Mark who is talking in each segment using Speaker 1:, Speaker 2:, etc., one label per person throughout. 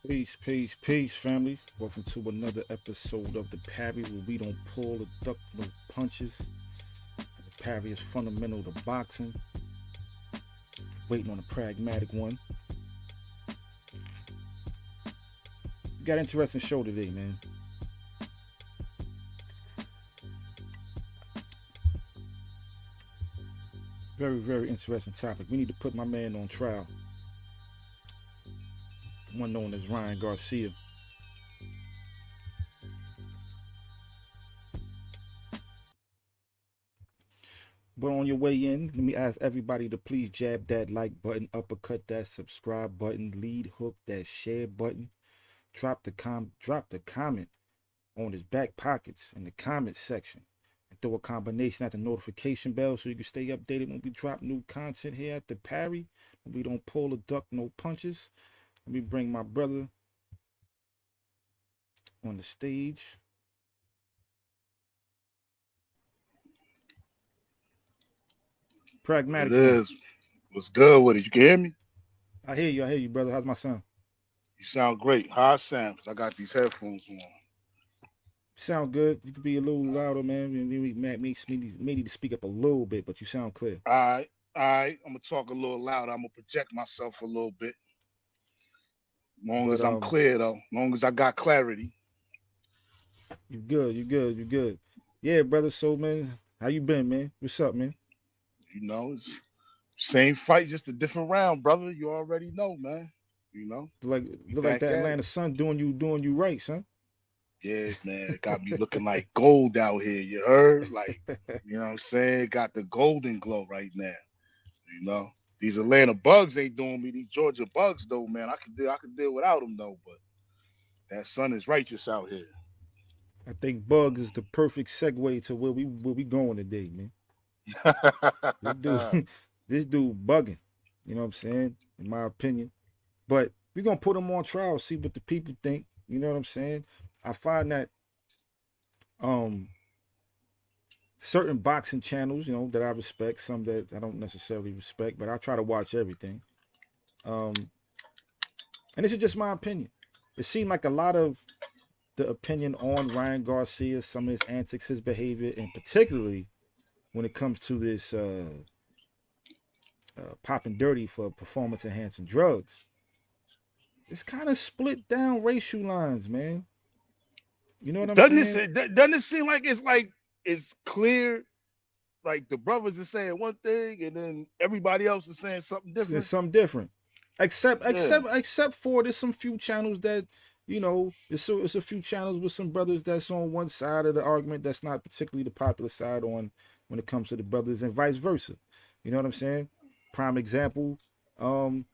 Speaker 1: Peace, peace, peace, family. Welcome to another episode of the Parry, where we don't pull or duck no punches. The Parry is fundamental to boxing. Waiting on a pragmatic one. We got an interesting show today, man. Very, very interesting topic. We need to put my man on trial. The one known as Ryan Garcia. But on your way in, let me ask everybody to please jab that like button, uppercut that subscribe button, lead hook that share button. Drop the comment on his back pockets in the comment section. And throw a combination at the notification bell so you can stay updated when we drop new content here at the Parry. We don't pull or duck no punches. Let me bring my brother on the stage.
Speaker 2: It
Speaker 1: Pragmatic one.
Speaker 2: is. What's good with it? You can hear me?
Speaker 1: I hear you, brother. How's my son?
Speaker 2: You sound great. How I sound? 'Cause I got these headphones on.
Speaker 1: Sound good. You could be a little louder, man. Maybe may need to speak up a little bit, but you sound clear.
Speaker 2: All right. I'm gonna talk a little louder. I'm gonna project myself a little bit. Long
Speaker 1: But
Speaker 2: as I'm clear though. Long as I got clarity.
Speaker 1: you good, you good. Yeah, brother. So man, how you been, man? What's up, man?
Speaker 2: It's same fight, just a different round, brother. You already know, man.
Speaker 1: Like
Speaker 2: We
Speaker 1: look like
Speaker 2: back
Speaker 1: that
Speaker 2: at
Speaker 1: Atlanta
Speaker 2: it.
Speaker 1: sun doing you right, son.
Speaker 2: Yeah, man. It got me looking like gold out here. You heard? Like, you know what I'm saying? Got the golden glow right now. You know, these Atlanta bugs ain't doing me. These Georgia bugs, though, man, I could deal without them though. But that sun is righteous out here.
Speaker 1: I think Bugs is the perfect segue to where we going today, man. This dude, this dude bugging. You know what I'm saying? In my opinion. But we're gonna put him on trial, see what the people think. You know what I'm saying? I find that um certain boxing channels, that I respect, some that I don't necessarily respect, but I try to watch everything. Um, and this is just my opinion. It seemed like a lot of the opinion on Ryan Garcia, some of his antics, his behavior, and particularly when it comes to this popping dirty for performance enhancing drugs, it's kind of split down racial lines, man. You know what I'm
Speaker 2: doesn't
Speaker 1: saying?
Speaker 2: it? Doesn't it seem like it's clear? Like the brothers are saying one thing, and then everybody else is saying something
Speaker 1: It's
Speaker 2: different.
Speaker 1: something different. Except
Speaker 2: Yeah.
Speaker 1: except except for there's some few channels that it's a few channels with some brothers that's on one side of the argument that's not particularly the popular side on when it comes to the brothers and vice versa. You know what I'm saying? Prime example, um,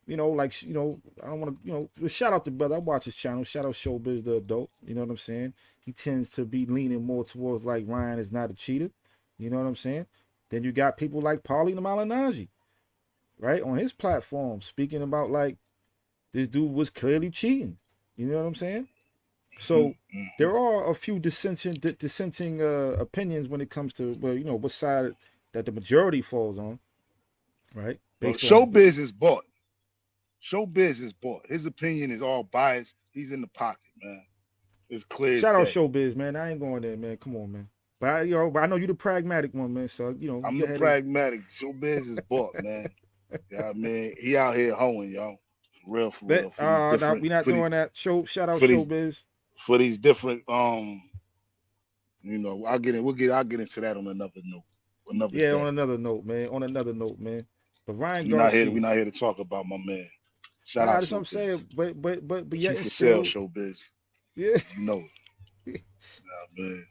Speaker 1: I don't want to, shout out to brother. I watch his channel. Shout out Showbiz the adult. You know what I'm saying? He tends to be leaning more towards like Ryan is not a cheater. You know what I'm saying? Then you got people like Paulie the Malignaggi, right, on his platform, speaking about like this dude was clearly cheating. You know what I'm saying?
Speaker 2: Mhm,
Speaker 1: So
Speaker 2: mhm.
Speaker 1: there are a few dissenting opinions when it comes to what side that the majority falls on, right?
Speaker 2: Well,
Speaker 1: Based on
Speaker 2: showbiz is bought. Showbiz is bought. His opinion is all biased. He's in the pocket, man. It's clear as
Speaker 1: shout out
Speaker 2: day.
Speaker 1: Showbiz, man. I ain't going there, man. Come on, man. But I know you the pragmatic one, man. So you
Speaker 2: I'm
Speaker 1: go
Speaker 2: the
Speaker 1: ahead and
Speaker 2: pragmatic. Showbiz is bought, man. Yeah, I mean, he out here hoeing, y'all. For real, for real. For these
Speaker 1: now
Speaker 2: different,
Speaker 1: we not
Speaker 2: for the,
Speaker 1: doing that. Shout out
Speaker 2: for these,
Speaker 1: Showbiz.
Speaker 2: for these different, I'll get into that on another note, another
Speaker 1: Yeah, on
Speaker 2: day.
Speaker 1: another note, man. On another note, man. But Ryan
Speaker 2: We're
Speaker 1: Garcia.
Speaker 2: not here to talk about my man. Shout
Speaker 1: Nah,
Speaker 2: out
Speaker 1: that's what I'm
Speaker 2: Showbiz.
Speaker 1: saying. But
Speaker 2: But you
Speaker 1: yet and
Speaker 2: for sale,
Speaker 1: still,
Speaker 2: Showbiz.
Speaker 1: yeah.
Speaker 2: You know it. Nah, man.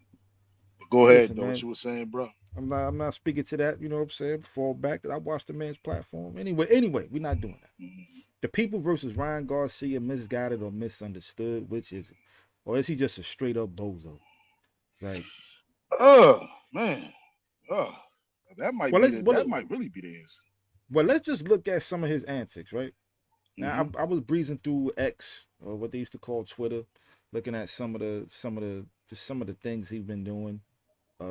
Speaker 2: But go ahead
Speaker 1: Listen,
Speaker 2: though. What
Speaker 1: man.
Speaker 2: you were saying, bro?
Speaker 1: I'm not speaking to that. You know what I'm saying? Fall back. I watched the man's platform. Anyway, we're not doing that.
Speaker 2: Mhm.
Speaker 1: The people versus Ryan Garcia, misguided or misunderstood. Which is it? Or is he just a straight up bozo? Like,
Speaker 2: Oh man. Oh,
Speaker 1: well,
Speaker 2: that might really be the answer.
Speaker 1: let's just look at some of his antics, right? Now,
Speaker 2: Hmm.
Speaker 1: I was breezing through X, or what they used to call Twitter, looking at some of the things he's been doing,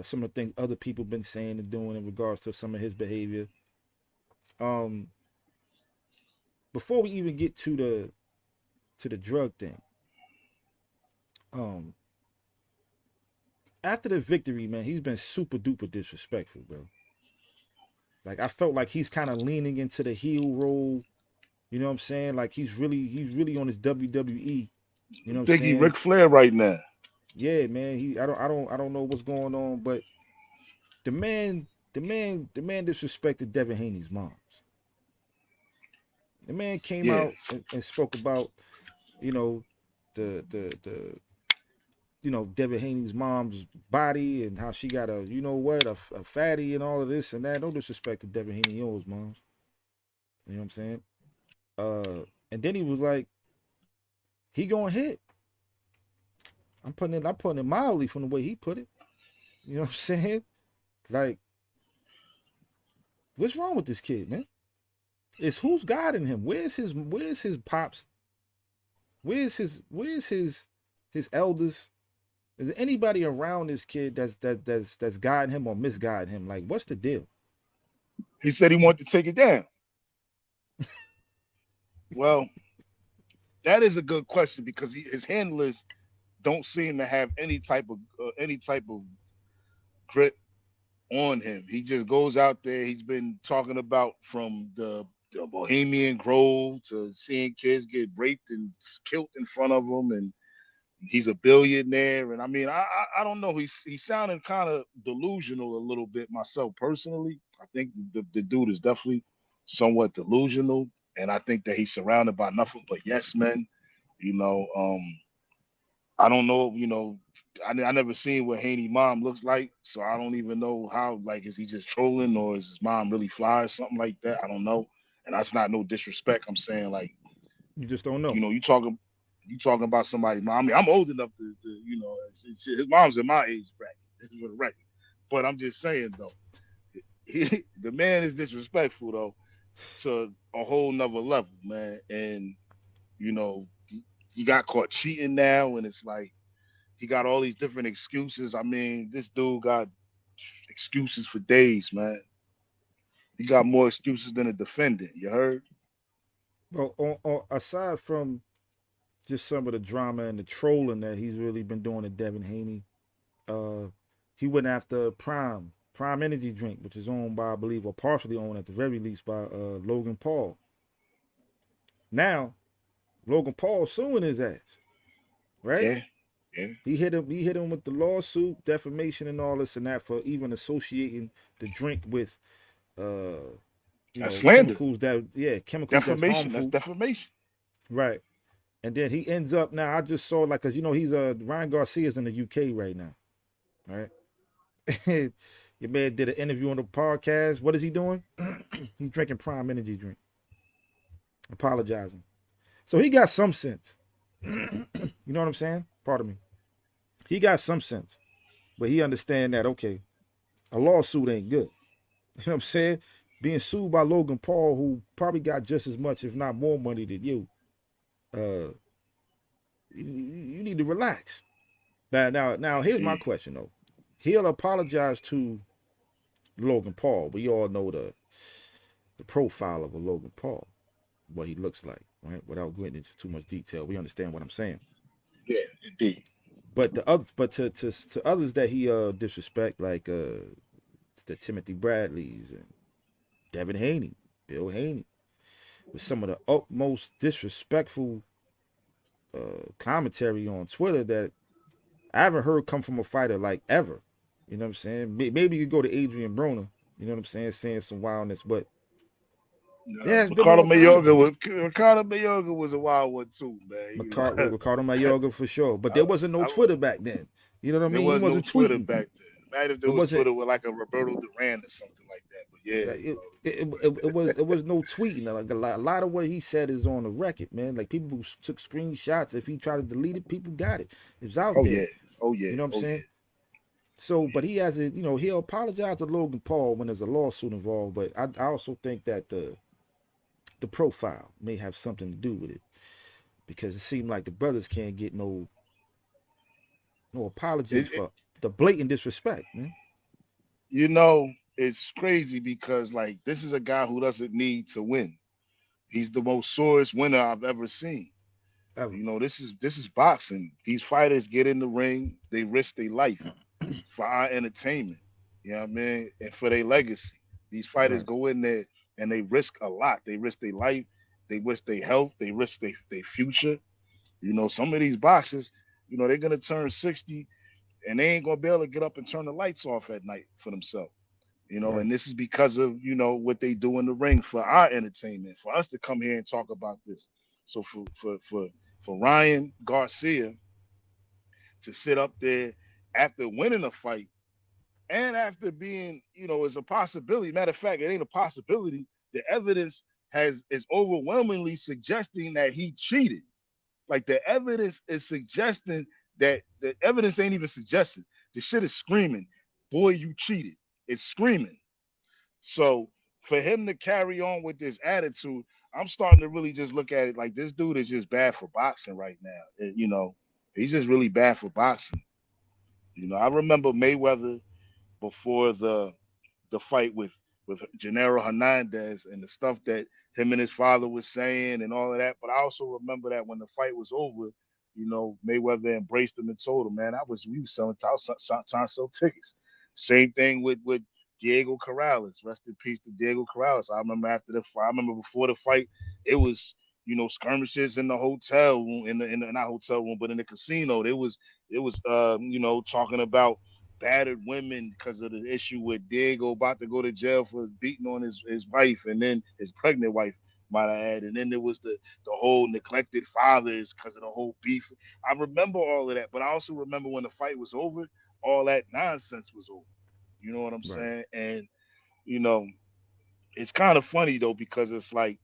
Speaker 1: some of the things other people been saying and doing in regards to some of his behavior. Um, Before we even get to to the drug thing. Um, After the victory, man, he's been super duper disrespectful, bro. Like I felt like he's kind of leaning into the heel role. You know what I'm saying? Like he's really on his WWE. You know what I'm
Speaker 2: Think he
Speaker 1: saying?
Speaker 2: Ric Flair right now.
Speaker 1: Yeah, man. I don't know what's going on, but the man disrespected Devin Haney's moms. The man came
Speaker 2: Yeah,
Speaker 1: out and spoke about, you know, the Devin Haney's mom's body and how she got a fatty and all of this and that. No disrespect to Devin Haney's moms. You know what I'm saying? And then he was like, he gonna hit. I'm putting it mildly from the way he put it. You know what I'm saying? Like, what's wrong with this kid, man? It's who's guiding him? Where's his pops? Where's his elders? Is there anybody around this kid that's guiding him or misguiding him? Like, what's the deal?
Speaker 2: he said he wanted to take it down. Well, that is a good question because his handlers don't seem to have any type of grit on him. He just goes out there. He's been talking about from the Bohemian Grove to seeing kids get raped and killed in front of him, and he's a billionaire. And I mean, I don't know. He's sounding kind of delusional a little bit myself personally. I think the dude is definitely somewhat delusional, and I think that he's surrounded by nothing but yes men. You know, I don't know. I never seen what Haney mom looks like, so I don't even know how. Like, is he just trolling or is his mom really fly or something like that? I don't know. And that's not no disrespect. I'm saying like,
Speaker 1: You just don't know.
Speaker 2: you talking about somebody. I mean, I'm old enough to his mom's in my age bracket. This is for the record. But I'm just saying though, the man is disrespectful though to a whole nother level, man. And you know, he got caught cheating now, and it's like he got all these different excuses. I mean, this dude got excuses for days, man. He got more excuses than a defendant. You heard?
Speaker 1: Well, aside from just some of the drama and the trolling that he's really been doing to Devin Haney, uh, he went after Prime Energy Drink, which is owned by, I believe, or partially owned at the very least by Logan Paul. Now, Logan Paul suing his ass, right?
Speaker 2: Yeah, yeah.
Speaker 1: He hit him with the lawsuit, defamation, and all this and that for even associating the drink with uh,
Speaker 2: That's slander,
Speaker 1: chemicals that's
Speaker 2: defamation. That's
Speaker 1: harmful,
Speaker 2: defamation.
Speaker 1: right? And then he ends up now. I just saw like, cause he's Ryan Garcia's in the UK right now, right? Your man did an interview on the podcast. What is he doing? He's drinking Prime Energy drink, apologizing. So he got some sense. You know what I'm saying? Pardon me. He got some sense, but he understand that okay, a lawsuit ain't good. You know what I'm saying? Being sued by Logan Paul, who probably got just as much, if not more, money than you. Uh, you need to relax. Now, here's my
Speaker 2: Mm.
Speaker 1: question though. He'll apologize to Logan Paul. We all know the profile of a Logan Paul, what he looks like, right? Without going into too much detail, we understand what I'm saying.
Speaker 2: Yeah, indeed.
Speaker 1: But to others that he disrespect, like the Timothy Bradleys and Devin Haney, Bill Haney, with some of the utmost disrespectful commentary on Twitter that I haven't heard come from a fighter like ever. You know what I'm saying? Maybe you go to Adrian Broner. You know what I'm saying some wildness, but there has been no apologies.
Speaker 2: Ricardo Mayorga was a wild one too, man.
Speaker 1: Ricardo Mayorga for sure, but there wasn't no
Speaker 2: I,
Speaker 1: Twitter back then. You know what I
Speaker 2: there
Speaker 1: mean? He
Speaker 2: was no
Speaker 1: wasn't
Speaker 2: Twitter
Speaker 1: tweeting.
Speaker 2: back then. Imagine if there
Speaker 1: It
Speaker 2: was
Speaker 1: wasn't.
Speaker 2: Twitter with like a Roberto Duran or something like that. But yeah,
Speaker 1: It was no tweeting. Like a lot of what he said is on the record, man. Like people took screenshots. If he tried to delete it, people got it. It's out
Speaker 2: oh
Speaker 1: there.
Speaker 2: yeah, oh yeah,
Speaker 1: You know what I'm
Speaker 2: oh
Speaker 1: saying?
Speaker 2: yeah.
Speaker 1: So, but he has it. He'll apologize to Logan Paul when there's a lawsuit involved. But I also think that the profile may have something to do with it because it seemed like the brothers can't get no apologies
Speaker 2: It, it,
Speaker 1: for the blatant disrespect, man.
Speaker 2: you know, it's crazy because like this is a guy who doesn't need to win. He's the most sorest winner I've ever seen.
Speaker 1: Ever.
Speaker 2: You know, this is boxing. These fighters get in the ring, they risk their life for our entertainment. You know what I mean? And for their legacy. These fighters
Speaker 1: Right.
Speaker 2: go in there and they risk a lot. They risk their life, they risk their health, they risk their future. You know, some of these boxers, you know, they're gonna turn 60 and they ain't gonna be able to get up and turn the lights off at night for themselves. You know,
Speaker 1: Right.
Speaker 2: and this is because of, you know, what they do in the ring for our entertainment, for us to come here and talk about this. So for Ryan Garcia to sit up there after winning a fight and after being, you know, is a possibility. Matter of fact, it ain't a possibility. The evidence is overwhelmingly suggesting that he cheated. Like the evidence is suggesting that the evidence ain't even suggesting. The shit is screaming, boy, you cheated. It's screaming. So for him to carry on with this attitude, I'm starting to really just look at it like this dude is just bad for boxing right now. You know, he's just really bad for boxing. You know, I remember Mayweather before the fight with Gennaro Hernandez and the stuff that him and his father was saying and all of that. But I also remember that when the fight was over, you know, Mayweather embraced him and told him, "Man, we was selling trying to sell tickets." Same thing with Diego Corrales. Rest in peace to Diego Corrales. I remember after the fight. I remember before the fight, it was, you know, skirmishes in the hotel room, in the not hotel room, but in the casino. It was you know, talking about battered women because of the issue with Diego about to go to jail for beating on his wife and then his pregnant wife might I add. And then there was the whole neglected fathers because of the whole beef. I remember all of that, but I also remember when the fight was over, all that nonsense was over. You know what I'm
Speaker 1: Right.
Speaker 2: saying? And you know, it's kind of funny though because it's like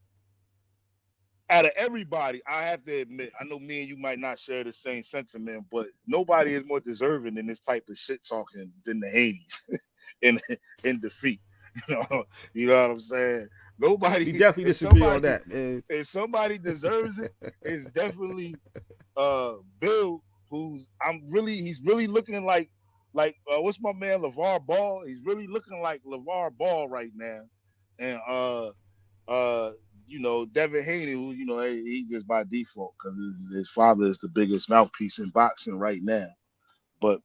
Speaker 2: out of everybody, I have to admit, I know me and you might not share the same sentiment, but nobody is more deserving in this type of shit talking than the Haneys in in defeat. You know, you know what I'm saying?
Speaker 1: We
Speaker 2: Nobody,
Speaker 1: definitely
Speaker 2: if
Speaker 1: disagree on
Speaker 2: somebody,
Speaker 1: that, man.
Speaker 2: if somebody deserves it, it's definitely Bill, who's he's really looking like what's my man LeVar Ball? He's really looking like LeVar Ball right now, and uh, you know, Devin Haney, who, you know, he just by default because his father is the biggest mouthpiece in boxing right now. But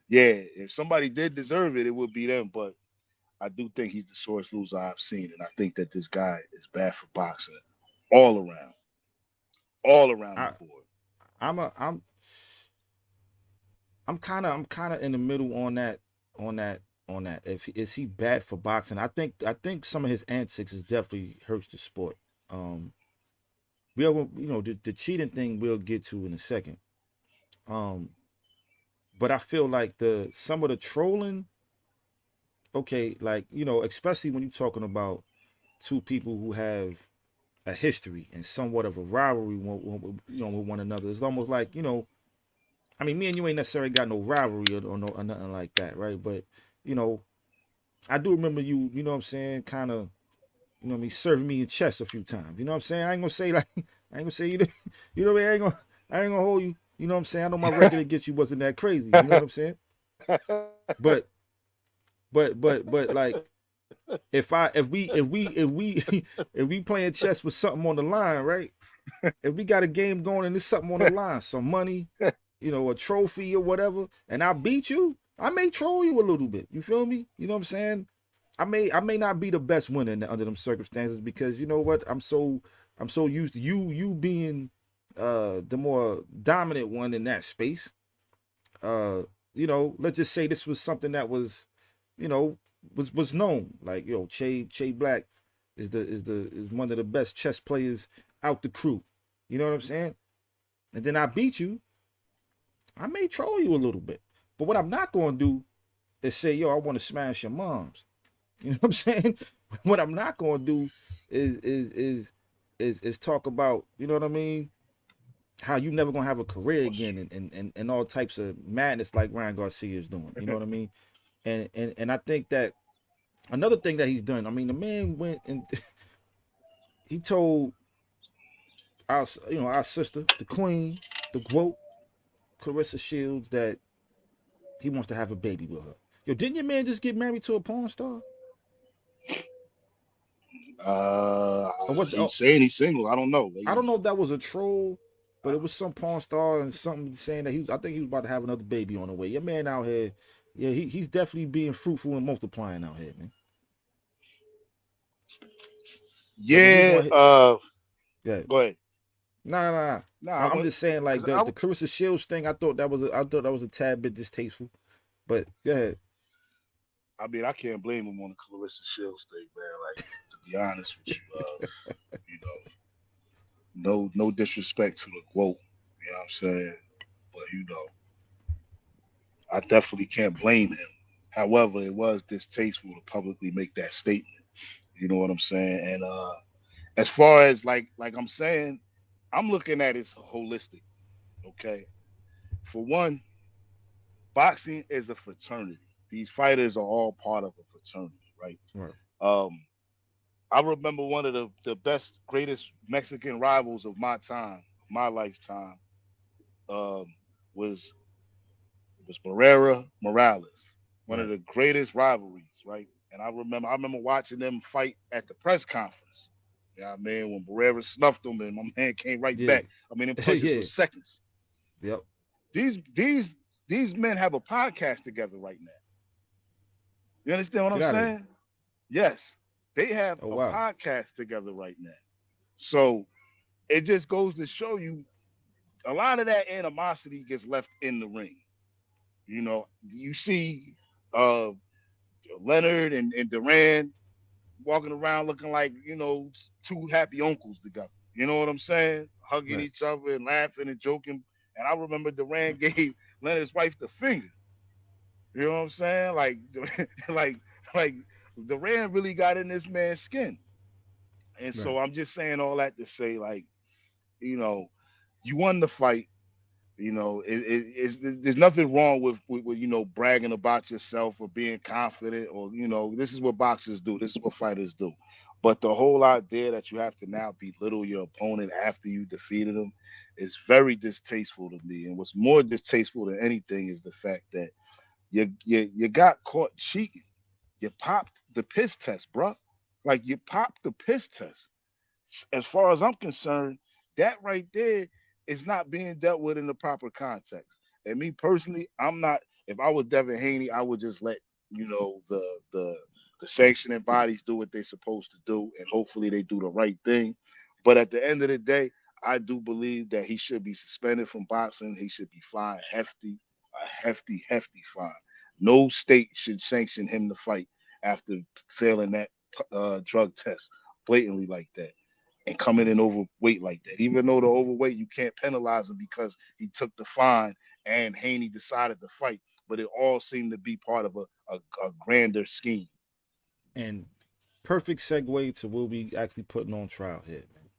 Speaker 2: yeah, if somebody did deserve it, it would be them. But I do think he's the sorest loser I've seen, and I think that this guy is bad for boxing all around, all around the
Speaker 1: I
Speaker 2: board.
Speaker 1: I'm a I'm kind of in the middle on that. If is he bad for boxing? I think some of his antics is definitely hurts the sport. Um, we'll the cheating thing we'll get to in a second. Um, but I feel like the some of the trolling, okay, like especially when you're talking about two people who have a history and somewhat of a rivalry with one another. It's almost like I mean, me and you ain't necessarily got no rivalry or no or nothing like that, right? But you know, I do remember you. You know what I'm saying? Kind of, what I mean, serving me in chess a few times. You know what I'm saying? I ain't gonna say like, I ain't gonna say you. You know what I mean? I ain't gonna hold you. You know what I'm saying? I know my record against you wasn't that crazy. You know what I'm saying? But like if we if we playing chess with something on the line, right? If we got a game going and there's something on the line, some money, a trophy or whatever, and I beat you, I may troll you a little bit. You feel me? You know what I'm saying? I may not be the best winner under them circumstances because you know what? I'm so used to you being the more dominant one in that space. Let's just say this was something that was, you know, was known. Like, Che Black is one of the best chess players out the crew. You know what I'm saying? And then I beat you, I may troll you a little bit. But what I'm not gonna do is say, yo, I want to smash your moms. You know what I'm saying? What I'm not gonna do is talk about, you know what I mean, how you never gonna have a career again and all types of madness like Ryan Garcia is doing. You know what I mean? And I think that another thing that he's done, I mean, the man went and he told our sister, the queen, the GWOAT, Clarissa Shields, that he wants to have a baby with her. Yo, didn't your man just get married to a porn star? Or what?
Speaker 2: He's saying he's single. I don't know.
Speaker 1: I don't know if that was a troll But it was some porn star and something saying that I think he was about to have another baby on the way. Your man out here, yeah, he's definitely being fruitful and multiplying out here, man. But then we
Speaker 2: Yeah.
Speaker 1: gonna hit, yeah.
Speaker 2: Go ahead.
Speaker 1: Nah.
Speaker 2: Nah,
Speaker 1: I'm just saying, like
Speaker 2: because
Speaker 1: the Clarissa Shields thing. I thought that was a tad bit distasteful. But go ahead.
Speaker 2: I mean, I can't blame him on the Clarissa Shields thing, man. Like, to be honest with you, you no disrespect to the quote, you know what I'm saying? But I definitely can't blame him. However, it was distasteful to publicly make that statement. You know what I'm saying? And as far as like I'm saying, I'm looking at it holistic. Okay, for one, boxing is a fraternity. These fighters are all part of a fraternity, right?
Speaker 1: Right.
Speaker 2: Um, I remember one of the best, greatest Mexican rivals of my time, my lifetime, um, was Barrera Morales, one of
Speaker 1: Right.
Speaker 2: the greatest rivalries, right? And I remember watching them fight at the press conference. You know what I mean? When Barrera snuffed him and my man came right
Speaker 1: Yeah.
Speaker 2: back. I mean, them punches
Speaker 1: Yeah.
Speaker 2: was seconds.
Speaker 1: Yep.
Speaker 2: These these these men have a podcast together right now. You understand what I'm
Speaker 1: Get out of here.
Speaker 2: saying? Yes, they have
Speaker 1: Oh
Speaker 2: a
Speaker 1: wow.
Speaker 2: podcast together right now. So it just goes to show you a lot of that animosity gets left in the ring. You see uh, Leonard and Duran walking around looking like, two happy uncles together. You know what I'm saying? Hugging
Speaker 1: Right.
Speaker 2: each other and laughing and joking. And I remember Duran gave Leonard's wife the finger. You know what I'm saying? Like, like, like Duran really got in this man's skin. And
Speaker 1: Right.
Speaker 2: so I'm just saying all that to say, like, you know, you won the fight. There's nothing wrong with bragging about yourself or being confident, or this is what boxers do, this is what fighters do. But the whole idea that you have to now belittle your opponent after you defeated him is very distasteful to me. And what's more distasteful than anything is the fact that you got caught cheating. You popped the piss test, bro. Like, you popped the piss test. As far as I'm concerned, that right there is not being dealt with in the proper context. And me personally, I'm not. If I was Devin Haney, I would just let the sanctioning bodies do what they're supposed to do, and hopefully they do the right thing. But at the end of the day, I do believe that he should be suspended from boxing. He should be fined a hefty fine. No state should sanction him to fight after failing that drug test blatantly like that and coming in overweight like that. Even though the overweight, you can't penalize him because he took the fine and Haney decided to fight. But it all seemed to be part of a grander scheme.
Speaker 1: And perfect segue to what we actually putting on trial here, man.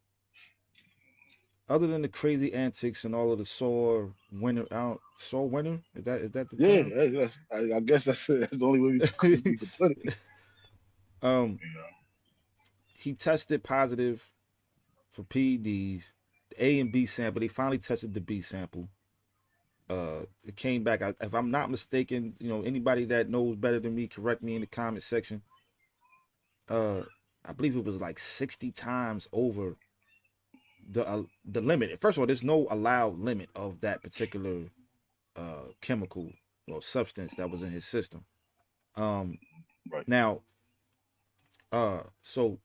Speaker 1: Other than the crazy antics and all of the sore winner, is that the
Speaker 2: Yeah,
Speaker 1: term?
Speaker 2: I guess that's the only way we could put it.
Speaker 1: um,
Speaker 2: You know,
Speaker 1: he tested positive for PEDs, the A and B sample. They finally tested the B sample. It came back. If I'm not mistaken, anybody that knows better than me, correct me in the comment section. Uh, I believe it was like 60 times over the limit. First of all, there's no allowed limit of that particular chemical or substance that was in his system. Um,
Speaker 2: right?
Speaker 1: now, so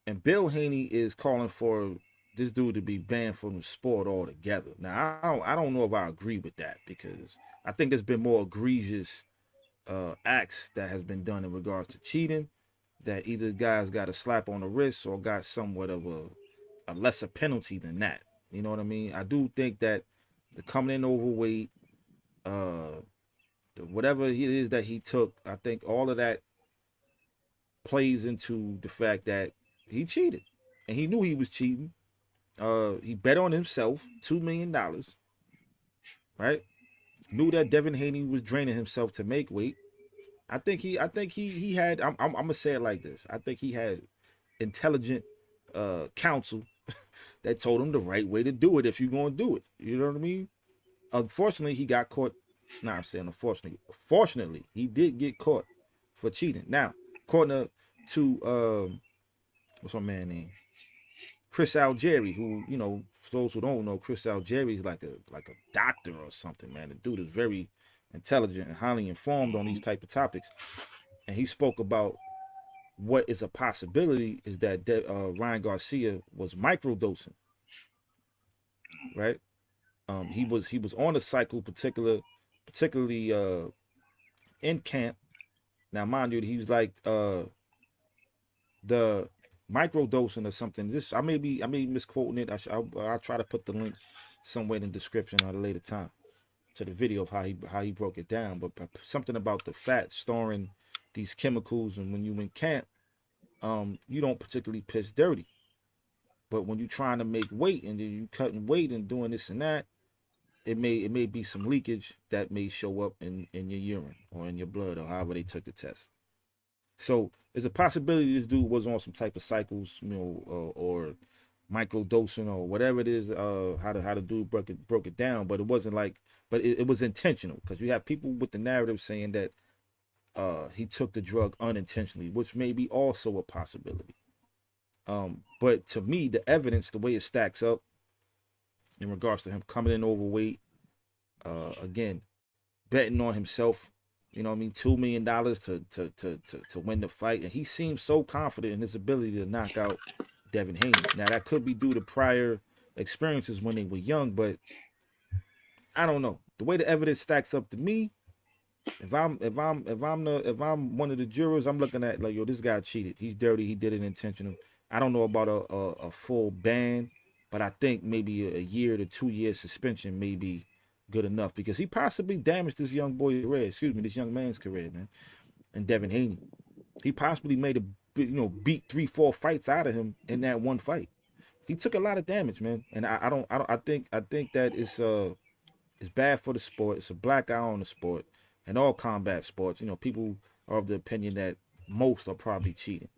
Speaker 1: and Bill Haney is calling for this dude to be banned from the sport altogether. Now, I don't know if I agree with that, because I think there's been more egregious acts that has been done in regards to cheating, that either guys got a slap on the wrist or got somewhat of a lesser penalty than that. You know what I mean? I do think that the coming in overweight, uh, whatever it is that he took, I think all of that plays into the fact that he cheated, and he knew he was cheating. He bet on himself $2 million, right? Knew that Devin Haney was draining himself to make weight. I think he had. I'm gonna say it like this. I think he had intelligent counsel that told him the right way to do it if you're gonna do it. You know what I mean? Unfortunately, he got caught. Nah, I'm saying unfortunately. Fortunately, he did get caught for cheating. Now, according to what's my man name? Chris Algieri, who, for those who don't know, Chris Algieri is like a doctor or something, man. The dude is very intelligent and highly informed on these
Speaker 2: Mhm.
Speaker 1: type of topics. And he spoke about what is a possibility is that Ryan Garcia was microdosing, right? He was on a cycle, particularly in camp. Now, mind you, he was like the microdosing or something. This I may be misquoting it. I'll try to put the link somewhere in the description at a later time to the video of how he broke it down. But something about the fat storing these chemicals, and when you in camp, you don't particularly piss dirty. But when you're trying to make weight and then you cutting weight and doing this and that, it may be some leakage that may show up in your urine or in your blood or however they took the test. So there's a possibility this dude was on some type of cycles, or micro dosing or whatever it is. How the dude broke it down, but it wasn't like, but it was intentional because you have people with the narrative saying that he took the drug unintentionally, which may be also a possibility. But to me, the evidence, the way it stacks up in regards to him coming in overweight, again, betting on himself. You know what I mean? $2 million to win the fight, and he seems so confident in his ability to knock out Devin Haney. Now that could be due to prior experiences when they were young, but I don't know. The way the evidence stacks up to me, if I'm one of the jurors, I'm looking at like, yo, this guy cheated. He's dirty. He did it intentional. I don't know about a full ban, but I think maybe a year to 2 year suspension may be good enough because he possibly damaged this young boy's career. Excuse me, this young man's career, man. And Devin Haney, he possibly made beat 3-4 fights out of him in that one fight. He took a lot of damage, man. And I don't. I think that it's bad for the sport. It's a black eye on the sport and all combat sports. People are of the opinion that most are probably cheating,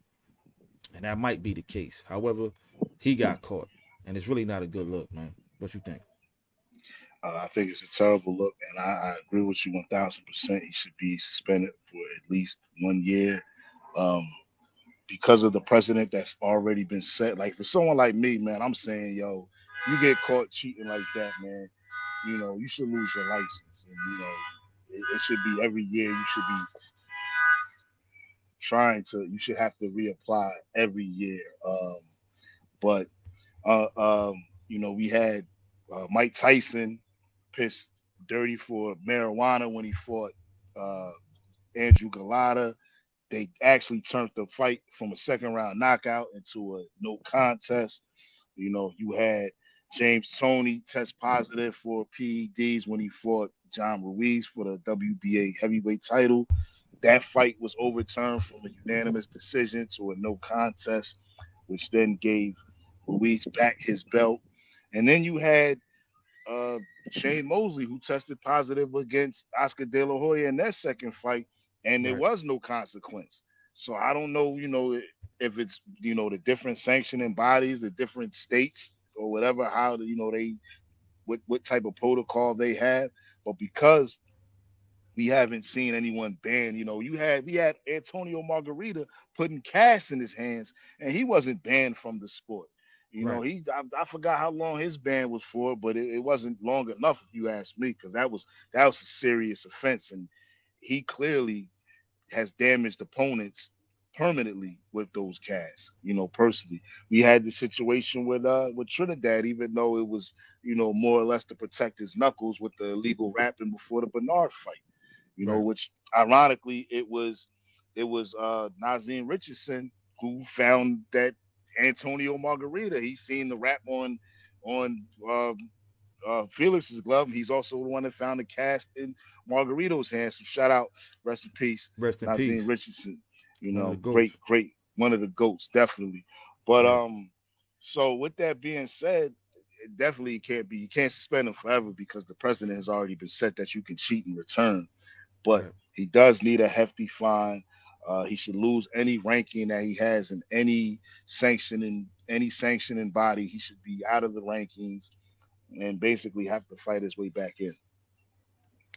Speaker 1: and that might be the case. However, he got caught, and it's really not a good look, man. What you think?
Speaker 2: I think it's a terrible look, and I agree with you 1,000%. He should be suspended for at least 1 year. Um, because of the precedent that's already been set. Like for someone like me, man, I'm saying, yo, you get caught cheating like that, man, you should lose your license. And, it should be every year you should be you should have to reapply every year. But, we had Mike Tyson pissed dirty for marijuana when he fought uh, Andrew Galata. They actually turned the fight from a second round knockout into a no contest. You had James Toney test positive for PEDs when he fought John Ruiz for the WBA heavyweight title. That fight was overturned from a unanimous decision to a no contest, which then gave Ruiz back his belt. And then you had uh, Shane Mosley, who tested positive against Oscar De La Hoya in their second fight, and there
Speaker 1: Right,
Speaker 2: was no consequence. So I don't know, if it's the different sanctioning bodies, the different states or whatever, how they what type of protocol they have, but because we haven't seen anyone banned. We had Antonio Margarita putting cash in his hands, and he wasn't banned from the sport.
Speaker 1: right,
Speaker 2: I forgot how long his ban was for, but it wasn't long enough if you ask me, because that was a serious offense, and he clearly has damaged opponents permanently with those casts. Personally, we had the situation with Trinidad, even though it was more or less to protect his knuckles with the illegal rapping before the Bernard fight,
Speaker 1: right.
Speaker 2: which ironically it was Nazim Richardson who found that Antonio Margarita. He seen the rap on Felix's glove. He's also the one that found the cast in Margarito's hands. So shout out, rest in peace,
Speaker 1: Rest in
Speaker 2: Nazim
Speaker 1: peace.
Speaker 2: Richardson.
Speaker 1: One of the
Speaker 2: Great,
Speaker 1: goats.
Speaker 2: great, one of the goats, definitely. But
Speaker 1: Right,
Speaker 2: so with that being said, it definitely can't be. You can't suspend him forever because the precedent has already been set that you can cheat in return, but
Speaker 1: right.
Speaker 2: he does need a hefty fine. He should lose any ranking that he has in any sanctioning body. He should be out of the rankings and basically have to fight his way back in.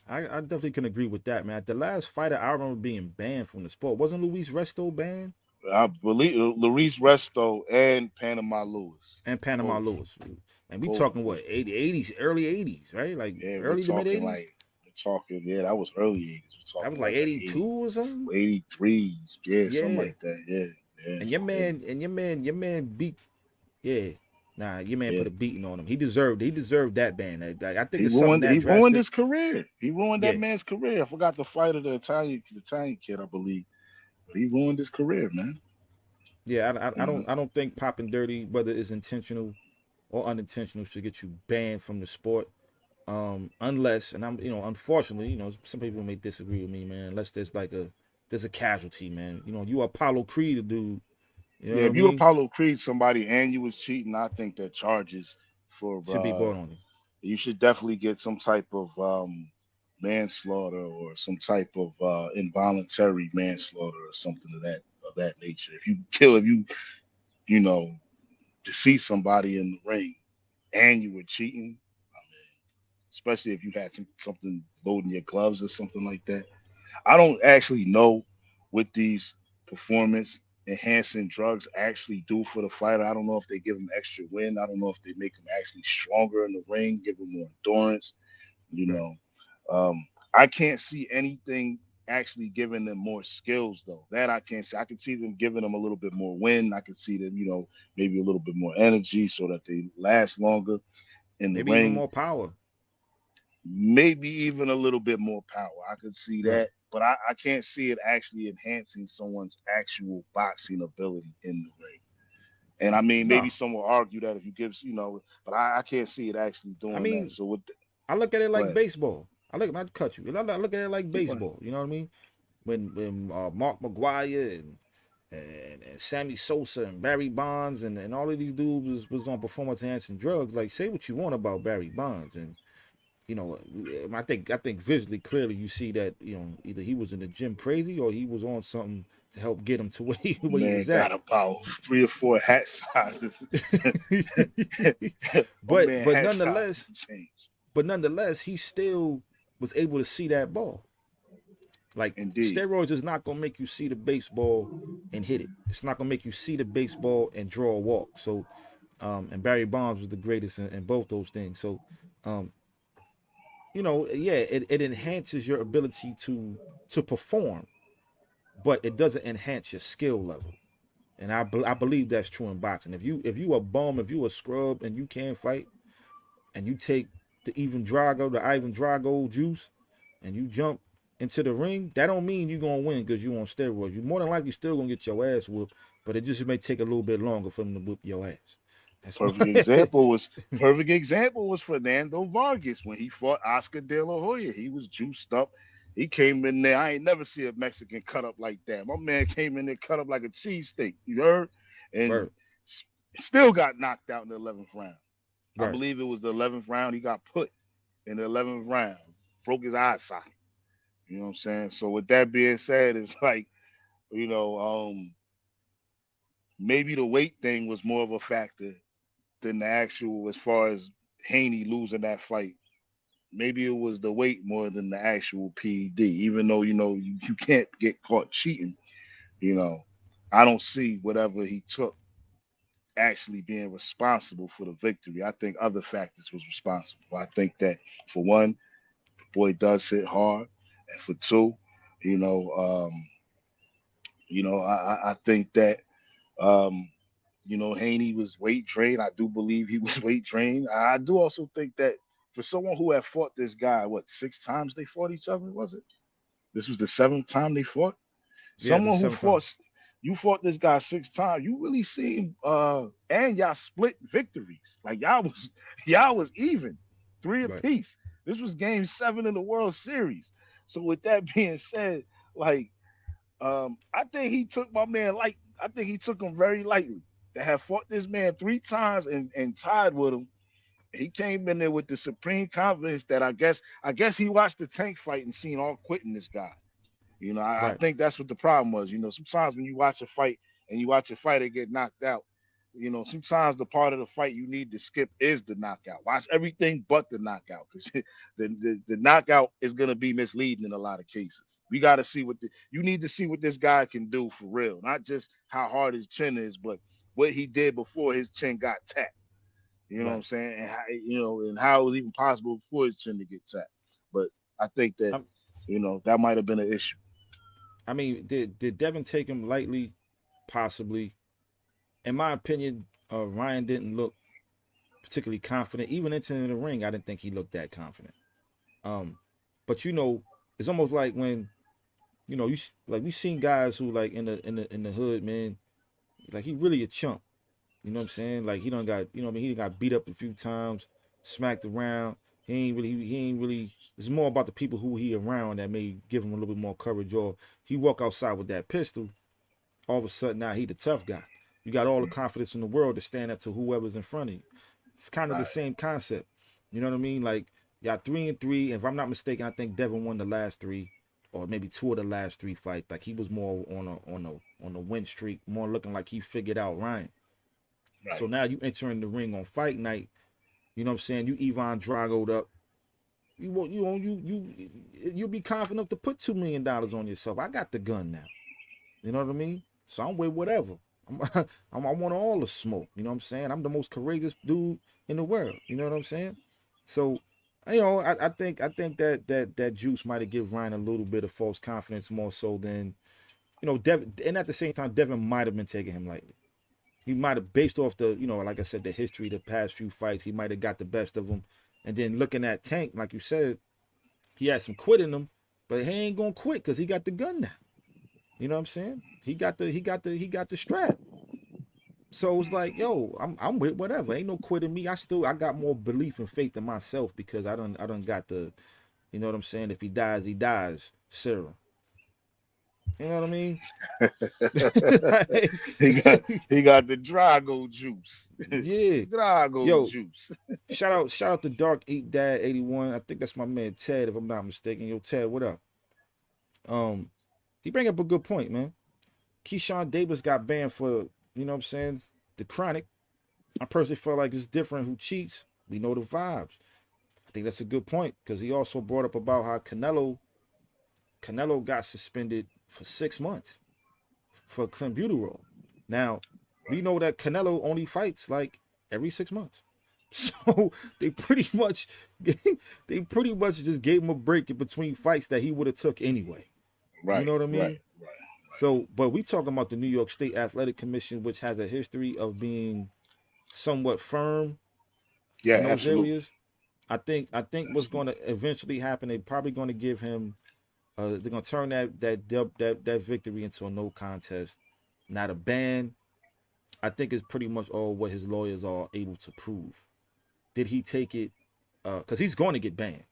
Speaker 1: I definitely can agree with that, man. The last fighter I remember being banned from the sport wasn't Luis Resto banned.
Speaker 2: I believe Luis Resto and Panama Lewis.
Speaker 1: and Panama
Speaker 2: Both.
Speaker 1: Lewis. And we
Speaker 2: Both
Speaker 1: talking
Speaker 2: was
Speaker 1: what 80s, early 80s, right? Like
Speaker 2: yeah,
Speaker 1: early to mid 80s.
Speaker 2: yeah, that was early 80s. We're
Speaker 1: That was
Speaker 2: talking
Speaker 1: like
Speaker 2: like
Speaker 1: 82
Speaker 2: 80,
Speaker 1: or something.
Speaker 2: 83s, yeah, something
Speaker 1: Yeah.
Speaker 2: like that. Yeah, yeah,
Speaker 1: And
Speaker 2: yeah,
Speaker 1: your man beat. Yeah. Nah, your man
Speaker 2: yeah.
Speaker 1: put a beating on him. He deserved that ban. I think
Speaker 2: He
Speaker 1: it's something
Speaker 2: ruined
Speaker 1: that
Speaker 2: he ruined
Speaker 1: drastic.
Speaker 2: his career. He ruined that
Speaker 1: Yeah.
Speaker 2: man's career. I forgot the fighter, the Italian kid, I believe. But he ruined his career, man.
Speaker 1: Yeah, I
Speaker 2: You
Speaker 1: don't I don't think popping dirty, whether it's intentional or unintentional, should get you banned from the sport. Unless, and I'm, unfortunately, some people may disagree with me, man. Unless there's a casualty, man. You Apollo Creed, dude. You know
Speaker 2: Yeah,
Speaker 1: what I
Speaker 2: if you
Speaker 1: mean?
Speaker 2: Apollo Creed somebody and you was cheating, I think that charges for
Speaker 1: Should be brought on you.
Speaker 2: you should definitely get some type of manslaughter or some type of involuntary manslaughter or something of that nature. If you know deceive somebody in the ring and you were cheating, I mean, especially if you had something loading your gloves or something like that. I don't actually know what these performance enhancing drugs actually do for the fighter. I don't know if they give him extra wind. I don't know if they make him actually stronger in the ring, give him more endurance. You
Speaker 1: Right.
Speaker 2: know, I can't see anything actually giving them more skills though. That I can't see. I can see them giving them a little bit more wind. I can see them, maybe a little bit more energy so that they last longer in the
Speaker 1: Maybe even
Speaker 2: ring,
Speaker 1: more power.
Speaker 2: maybe even a little bit more power. I could see
Speaker 1: Right.
Speaker 2: that, but I can't see it actually enhancing someone's actual boxing ability in the ring. And I mean, maybe
Speaker 1: No.
Speaker 2: some will argue that if you give, but I can't see it actually
Speaker 1: I
Speaker 2: doing that.
Speaker 1: mean,
Speaker 2: So with,
Speaker 1: I look at it
Speaker 2: go
Speaker 1: like
Speaker 2: ahead,
Speaker 1: baseball. I look not to cut you. I look at it like
Speaker 2: go ahead.
Speaker 1: baseball. You know what I mean? When Mark McGuire and Sammy Sosa and Barry Bonds and all of these dudes was on performance enhancing drugs. Like, say what you want about Barry Bonds, and I think visually clearly you see that either he was in the gym crazy or he was on something to help get him to where he
Speaker 2: Man
Speaker 1: was
Speaker 2: got
Speaker 1: at.
Speaker 2: about 3 or 4 hat sizes. My
Speaker 1: but
Speaker 2: man
Speaker 1: but
Speaker 2: hat sizes
Speaker 1: nonetheless,
Speaker 2: changed.
Speaker 1: he still was able to see that ball. Like,
Speaker 2: Indeed,
Speaker 1: steroids is not gonna make you see the baseball and hit it. It's not gonna make you see the baseball and draw a walk. So, and Barry Bonds was the greatest in both those things. So, um, yeah, it enhances your ability to perform, but it doesn't enhance your skill level. And I believe that's true in boxing. If you a bum, if you a scrub and you can't fight, and you take the Ivan Drago juice, and you jump into the ring, that don't mean you're gonna win because you on steroids. You more than likely still gonna get your ass whooped, but it just may take a little bit longer for them to whoop your ass. That's
Speaker 2: perfect
Speaker 1: my
Speaker 2: example was perfect example was Fernando Vargas when he fought Oscar De La Hoya. He was juiced up. He came in there. I ain't never see a Mexican cut up like that. My man came in there cut up like a cheesesteak. You heard? And
Speaker 1: word.
Speaker 2: still got knocked out in the 11th round. I
Speaker 1: Right.
Speaker 2: believe it was the 11th round. He got put in the 11th round, broke his eye socket. You know what I'm saying? So with that being said, it's like, you know, um, maybe the weight thing was more of a factor than the actual as far as Haney losing that fight. Maybe it was the weight more than the actual PED. Even though you can't get caught cheating, you know, I don't see whatever he took actually being responsible for the victory. I think other factors was responsible. I think that for one, the boy does hit hard, and for two, you know, um, I think that um, Haney was weight trained. I do believe he was weight trained. I do also think that for someone who had fought this guy, what, 6 times they fought each other, was it? This was the seventh time they fought.
Speaker 1: Yeah, this
Speaker 2: Someone who
Speaker 1: 7 times.
Speaker 2: you fought this guy 6 times, you really seen and y'all split victories. Like y'all was even, three
Speaker 1: Right.
Speaker 2: apiece. This was game 7 in the World Series. So with that being said, like I think he took my man light. I think he took him very lightly. To have fought this man 3 times and tied with him, he came in there with the supreme confidence that I guess he watched the Tank fight and seen all quitting this guy. I
Speaker 1: Right.
Speaker 2: think that's what the problem was. Sometimes when you watch a fight and you watch a fighter get knocked out, sometimes the part of the fight you need to skip is the knockout. Watch everything but the knockout, because the knockout is gonna be misleading in a lot of cases. We got to see you need to see what this guy can do for real, not just how hard his chin is, but what he did before his chin got tapped. You know what I'm
Speaker 1: Right.
Speaker 2: saying? And how it was even possible for his chin to get tapped. But I think that
Speaker 1: I,
Speaker 2: that might have been an issue.
Speaker 1: I mean, did Devin take him lightly? Possibly. In my opinion, Ryan didn't look particularly confident. Even entering the ring, I didn't think he looked that confident. Um, but it's almost like when like we seen guys who like in the hood, man, like he really a chump. You know what I'm saying? Like he done got, I mean, he got beat up a few times, smacked around. He ain't really. It's more about the people who he around that may give him a little bit more courage. Or he walk outside with that pistol, all of a sudden now he the tough guy. You got all the confidence in the world to stand up to whoever's in front of you. It's kind of the
Speaker 2: Right,
Speaker 1: same concept. You know what I mean? Like y'all 3-3. If I'm not mistaken, I think Devin won the last three, or maybe two of the last three fights. Like he was more on a win streak, more looking like he figured out Ryan.
Speaker 2: right.
Speaker 1: So now you enter in the ring on fight night. You know what I'm saying? You Ivan Drago'd up. You'll be confident enough to put $2 million on yourself. I got the gun now. You know what I mean? So I'm with whatever. I want all the smoke. You know what I'm saying? I'm the most courageous dude in the world. You know what I'm saying? So, I think that juice might have give Ryan a little bit of false confidence more so than Devin. And at the same time, Devin might have been taking him lightly. He might have, based off the like I said, the history, the past few fights, he might have got the best of him. And then looking at Tank, like you said, he had some quit in him, but he ain't gonna quit because he got the gun now. You know what I'm saying? He got the strap. So it's like, yo, I'm with whatever. Ain't no quitting me. I got more belief and faith in myself because I done got the, you know what I'm saying? If he dies, Sarah. You know what I mean?
Speaker 2: he got he got the Drago juice.
Speaker 1: Yeah.
Speaker 2: Drago
Speaker 1: Yo,
Speaker 2: juice.
Speaker 1: shout out to Dark Eat Dad 81. I think that's my man Ted, if I'm not mistaken. Yo, Ted, what up? Um, he bring up a good point, man. Keyshawn Davis got banned for, you know what I'm saying, the chronic. I personally felt like it's different who cheats. We know the vibes. I think that's a good point because he also brought up about how Canelo got suspended for 6 months for clenbuterol. Now, we know that Canelo only fights like every 6 months. So they pretty much just gave him a break in between fights that he would have took anyway. You
Speaker 2: Right,
Speaker 1: know what I
Speaker 2: right,
Speaker 1: mean?
Speaker 2: right.
Speaker 1: So, but we talking about the New York State Athletic Commission, which has a history of being somewhat firm
Speaker 2: Yeah,
Speaker 1: in those
Speaker 2: absolutely.
Speaker 1: areas. I think what's going
Speaker 2: Absolutely.
Speaker 1: to eventually happen, they probably going to give him they're going to turn that victory into a no contest, not a ban. I think it's pretty much all what his lawyers are able to prove. Did he take it cuz he's going to get banned.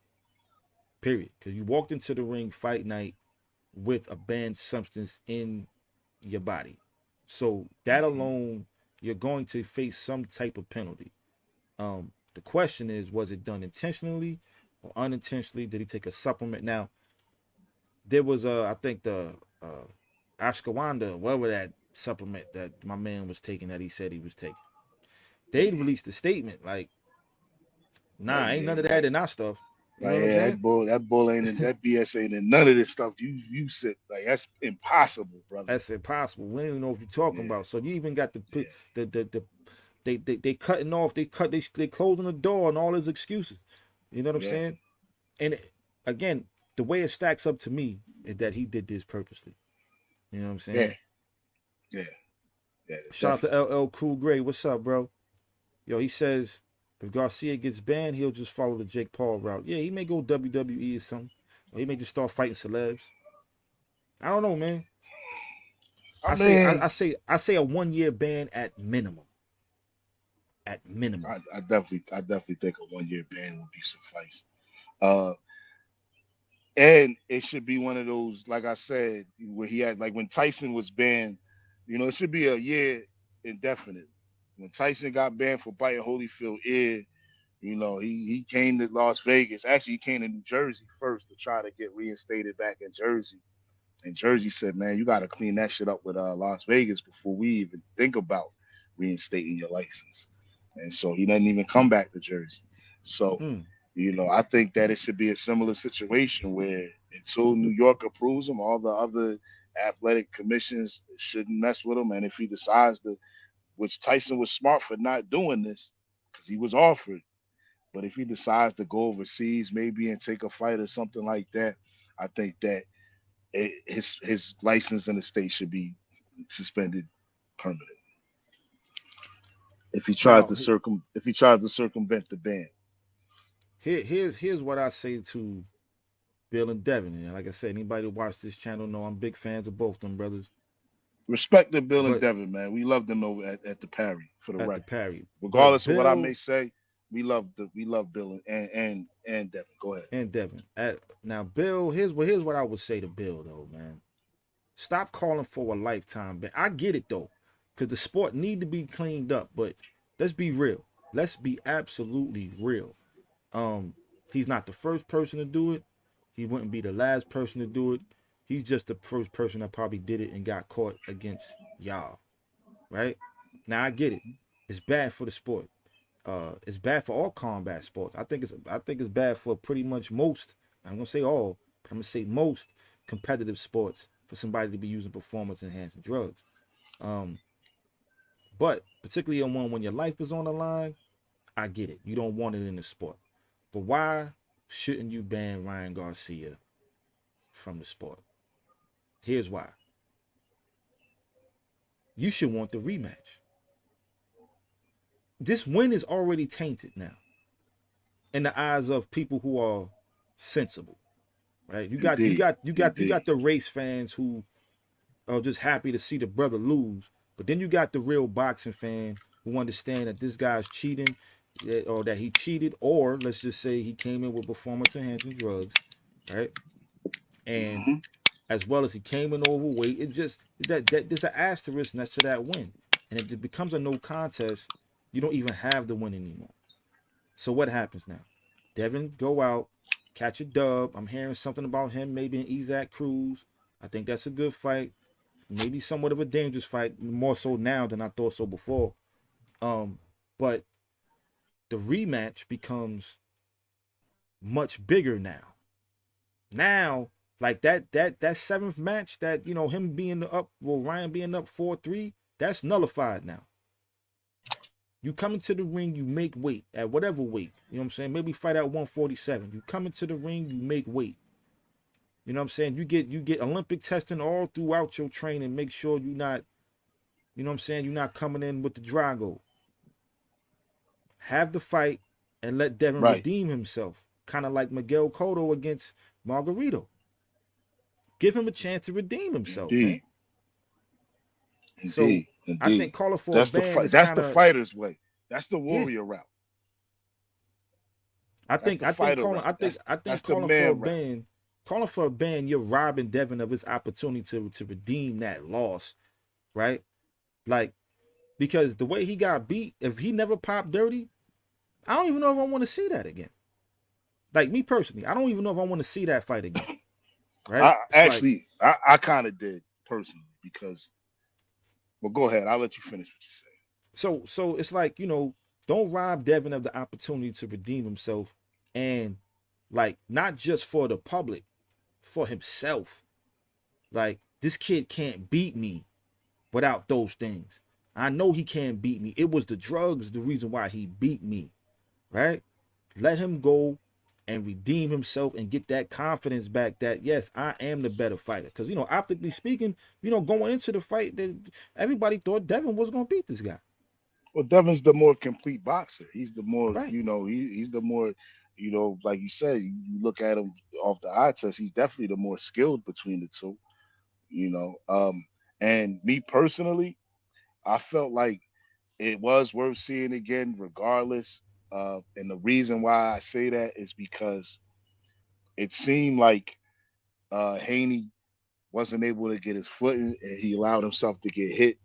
Speaker 1: Period. Cuz you walked into the ring fight night with a banned substance in your body. So that
Speaker 2: Hmm.
Speaker 1: alone you're going to face some type of penalty. The question is, was it done intentionally or unintentionally? Did he take a supplement? Now, there was I think the ashwagandha, whatever that supplement that my man was taking that he said he was taking. They released a statement like,
Speaker 2: Like,
Speaker 1: nah, ain't
Speaker 2: yeah,
Speaker 1: none of that in our stuff. You know
Speaker 2: like,
Speaker 1: what I'm
Speaker 2: yeah,
Speaker 1: saying?
Speaker 2: that bull ain't in that BS ain't in none of this stuff. You said like that's impossible, brother.
Speaker 1: That's impossible. We don't even know what you're talking
Speaker 2: Yeah,
Speaker 1: about. So you even got
Speaker 2: yeah,
Speaker 1: the they cutting off, they closing the door and all his excuses. You know what I'm
Speaker 2: yeah,
Speaker 1: saying? And again, the way it stacks up to me is that he did this purposely. You know what I'm
Speaker 2: yeah,
Speaker 1: saying?
Speaker 2: yeah, yeah,
Speaker 1: Shout out to
Speaker 2: definitely.
Speaker 1: LL Cool Gray. What's up, bro? Yo, he says if Garcia gets banned, he'll just follow the Jake Paul route. Yeah, he may go WWE or something. Or he may just start fighting celebs. I don't know, man.
Speaker 2: I mean,
Speaker 1: I say a 1 year ban at minimum. At minimum.
Speaker 2: I definitely think a 1 year ban would be suffice. Uh, and it should be one of those, like I said, where he had like when Tyson was banned. It should be a year indefinite. When Tyson got banned for biting Holyfield ear, he came to Las Vegas. Actually, he came to New Jersey first to try to get reinstated back in Jersey. And Jersey said, "Man, you got to clean that shit up with Las Vegas before we even think about reinstating your license. And so he doesn't even come back to Jersey. So,
Speaker 1: Mm.
Speaker 2: I think that it should be a similar situation where until New York approves him, all the other athletic commissions shouldn't mess with him. And if he decides to, which Tyson was smart for not doing this because he was offered, but if he decides to go overseas maybe and take a fight or something like that, I think that his license in the state should be suspended permanent
Speaker 1: Now,
Speaker 2: if he tries to circumvent the ban.
Speaker 1: here's what I say to Bill and Devin. And like I said, anybody who watch this channel know I'm big fans of both them brothers.
Speaker 2: Respect to Bill and
Speaker 1: But
Speaker 2: Devin, man. We love them over at the Parry for the
Speaker 1: at the
Speaker 2: record.
Speaker 1: Parry, but
Speaker 2: Regardless of what I may
Speaker 1: Bill
Speaker 2: say, we love Bill and Devin. Go ahead.
Speaker 1: and Devin. Now, Bill, here's what I would say to Bill though, man. Stop calling for a lifetime ban. I get it though, because the sport need to be cleaned up. But let's be real. Let's be absolutely real. Um, he's not the first person to do it. He wouldn't be the last person to do it. He's just the first person that probably did it and got caught against y'all. Right? Now I get it. It's bad for the sport. It's bad for all combat sports. I think it's bad for pretty much most. I'm gonna say all, but I'm gonna say most competitive sports for somebody to be using performance enhancing drugs. Um, but particularly on one when your life is on the line, I get it. You don't want it in the sport. But why shouldn't you ban Ryan Garcia from the sport? Here's why. You should want the rematch. This win is already tainted now in the eyes of people who are sensible, right? You got you
Speaker 2: Indeed,
Speaker 1: got you got you
Speaker 2: indeed.
Speaker 1: got the race fans who are just happy to see the brother lose, but then you got the real boxing fan who understand that this guy's cheating, or that he cheated, or let's just say he came in with performance enhancing drugs, right? And
Speaker 2: Hmm.
Speaker 1: as well as he came in overweight, it just that there's an asterisk next to that win, and if it becomes a no contest, you don't even have the win anymore. So what happens now? Devin go out, catch a dub. I'm hearing something about him maybe in Isaac Cruz. I think that's a good fight. Maybe somewhat of a dangerous fight, more so now than I thought so before. But the rematch becomes much bigger now. Now, like that seventh match, that him being up, well, Ryan being up 4-3, that's nullified now. You come into the ring, you make weight at whatever weight. You know what I'm saying? Maybe fight at 147. You come into the ring, you make weight. You know what I'm saying? You get Olympic testing all throughout your training. Make sure you're not, you know what I'm saying, you're not coming in with the Drago. Have the fight and let Devin
Speaker 2: Right.
Speaker 1: redeem himself. Kind of like Miguel Cotto against Margarito. Give him a chance to redeem himself, man.
Speaker 2: Indeed.
Speaker 1: So
Speaker 2: Indeed.
Speaker 1: I
Speaker 2: Indeed.
Speaker 1: think calling for a ban is
Speaker 2: That's
Speaker 1: kind
Speaker 2: the
Speaker 1: of,
Speaker 2: fighter's way. That's the
Speaker 1: yeah.
Speaker 2: warrior route.
Speaker 1: I
Speaker 2: That's
Speaker 1: think
Speaker 2: the
Speaker 1: I think
Speaker 2: fighter
Speaker 1: calling
Speaker 2: route.
Speaker 1: I think I think
Speaker 2: That's the
Speaker 1: calling for a
Speaker 2: man route.
Speaker 1: ban, you're robbing Devin of his opportunity to redeem that loss, right? Like, because the way he got beat, if he never popped dirty, I don't even know if I want to see that again. Like me personally, I don't even know if I want to see that fight again. Right?
Speaker 2: I
Speaker 1: It's like,
Speaker 2: actually I kind of did personally because well go ahead. I'll let you finish what you say.
Speaker 1: so it's like, don't rob Devin of the opportunity to redeem himself, and like not just for the public, for himself. Like, this kid can't beat me without those things. I know he can't beat me. It was the drugs the reason why he beat me, right? Let him go and redeem himself and get that confidence back that, yes, I am the better fighter. Because, optically speaking, going into the fight, that everybody thought Devin was going to beat this guy.
Speaker 2: Well, Devin's the more complete boxer. He's the more,
Speaker 1: Right.
Speaker 2: he's the more, like you said, you look at him off the eye test, he's definitely the more skilled between the two, you know. And me personally, I felt like it was worth seeing again, regardless. And the reason why I say that is because it seemed like Haney wasn't able to get his footing and he allowed himself to get hit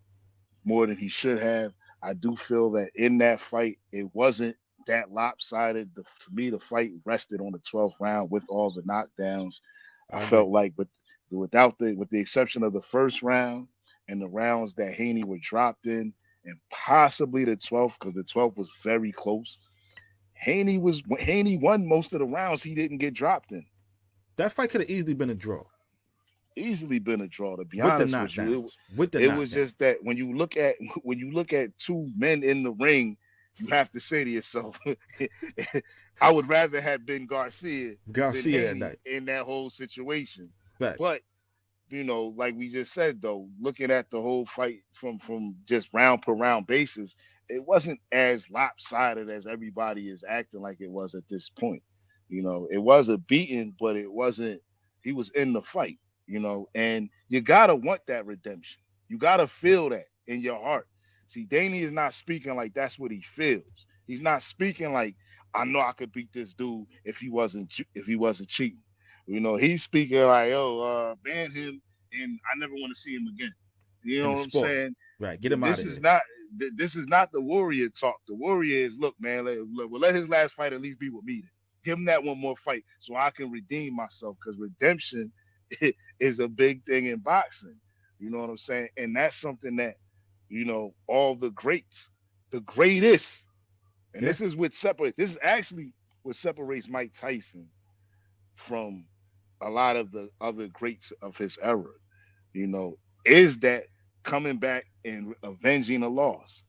Speaker 2: more than he should have. I do feel that in that fight, it wasn't that lopsided. To me, the fight rested on the 12th round with all the knockdowns. I
Speaker 1: I agree.
Speaker 2: felt like, but with the exception of the first round and the rounds that Haney were dropped in, and possibly the 12th, because the 12th was very close. Haney won most of the rounds he didn't get dropped in.
Speaker 1: That fight could have easily been a draw.
Speaker 2: Easily been a draw, to be
Speaker 1: With the
Speaker 2: honest with you.
Speaker 1: knockdowns. With the
Speaker 2: It was
Speaker 1: knockdowns.
Speaker 2: just that when you look at two men in the ring, you have to say to yourself, I would rather have been Garcia than
Speaker 1: Garcia that
Speaker 2: Haney
Speaker 1: night.
Speaker 2: in that whole situation.
Speaker 1: Facts.
Speaker 2: But like we just said though, looking at the whole fight from just round per round basis, it wasn't as lopsided as everybody is acting like it was at this point. It was a beating, but it wasn't. He was in the fight, and you gotta want that redemption. You gotta feel that in your heart. See, Danny is not speaking like that's what he feels. He's not speaking like I know I could beat this dude if he wasn't cheating. He's speaking like, ban him, and I never want to see him again. You
Speaker 1: In
Speaker 2: know
Speaker 1: the
Speaker 2: what I'm
Speaker 1: sport.
Speaker 2: saying?
Speaker 1: Right. Get him out
Speaker 2: This
Speaker 1: of
Speaker 2: is
Speaker 1: here.
Speaker 2: not this is not the warrior talk. The warrior is, look, man, let his last fight at least be with me. Then. Give him that one more fight so I can redeem myself, because redemption is a big thing in boxing. You know what I'm saying? And that's something that, all the greats, the greatest, and
Speaker 1: Yeah.
Speaker 2: this is actually what separates Mike Tyson from a lot of the other greats of his era, you know, is that coming back and avenging a loss.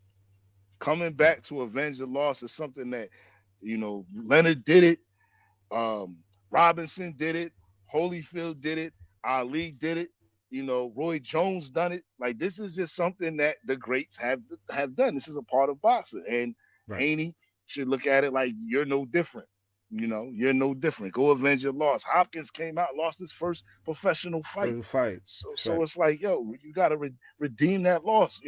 Speaker 2: Coming
Speaker 1: Right.
Speaker 2: back to avenge a loss is something that, Leonard did it, Robinson did it, Holyfield did it, Ali did it, Roy Jones done it. Like, this is just something that the greats have done. This is a part of boxing. And
Speaker 1: Right.
Speaker 2: Haney should look at it like you're no different. You're no different. Go avenge your loss. Hopkins came out, lost his first professional
Speaker 1: For
Speaker 2: fight.
Speaker 1: the fight.
Speaker 2: So
Speaker 1: Fact.
Speaker 2: it's like, yo, you gotta redeem that loss.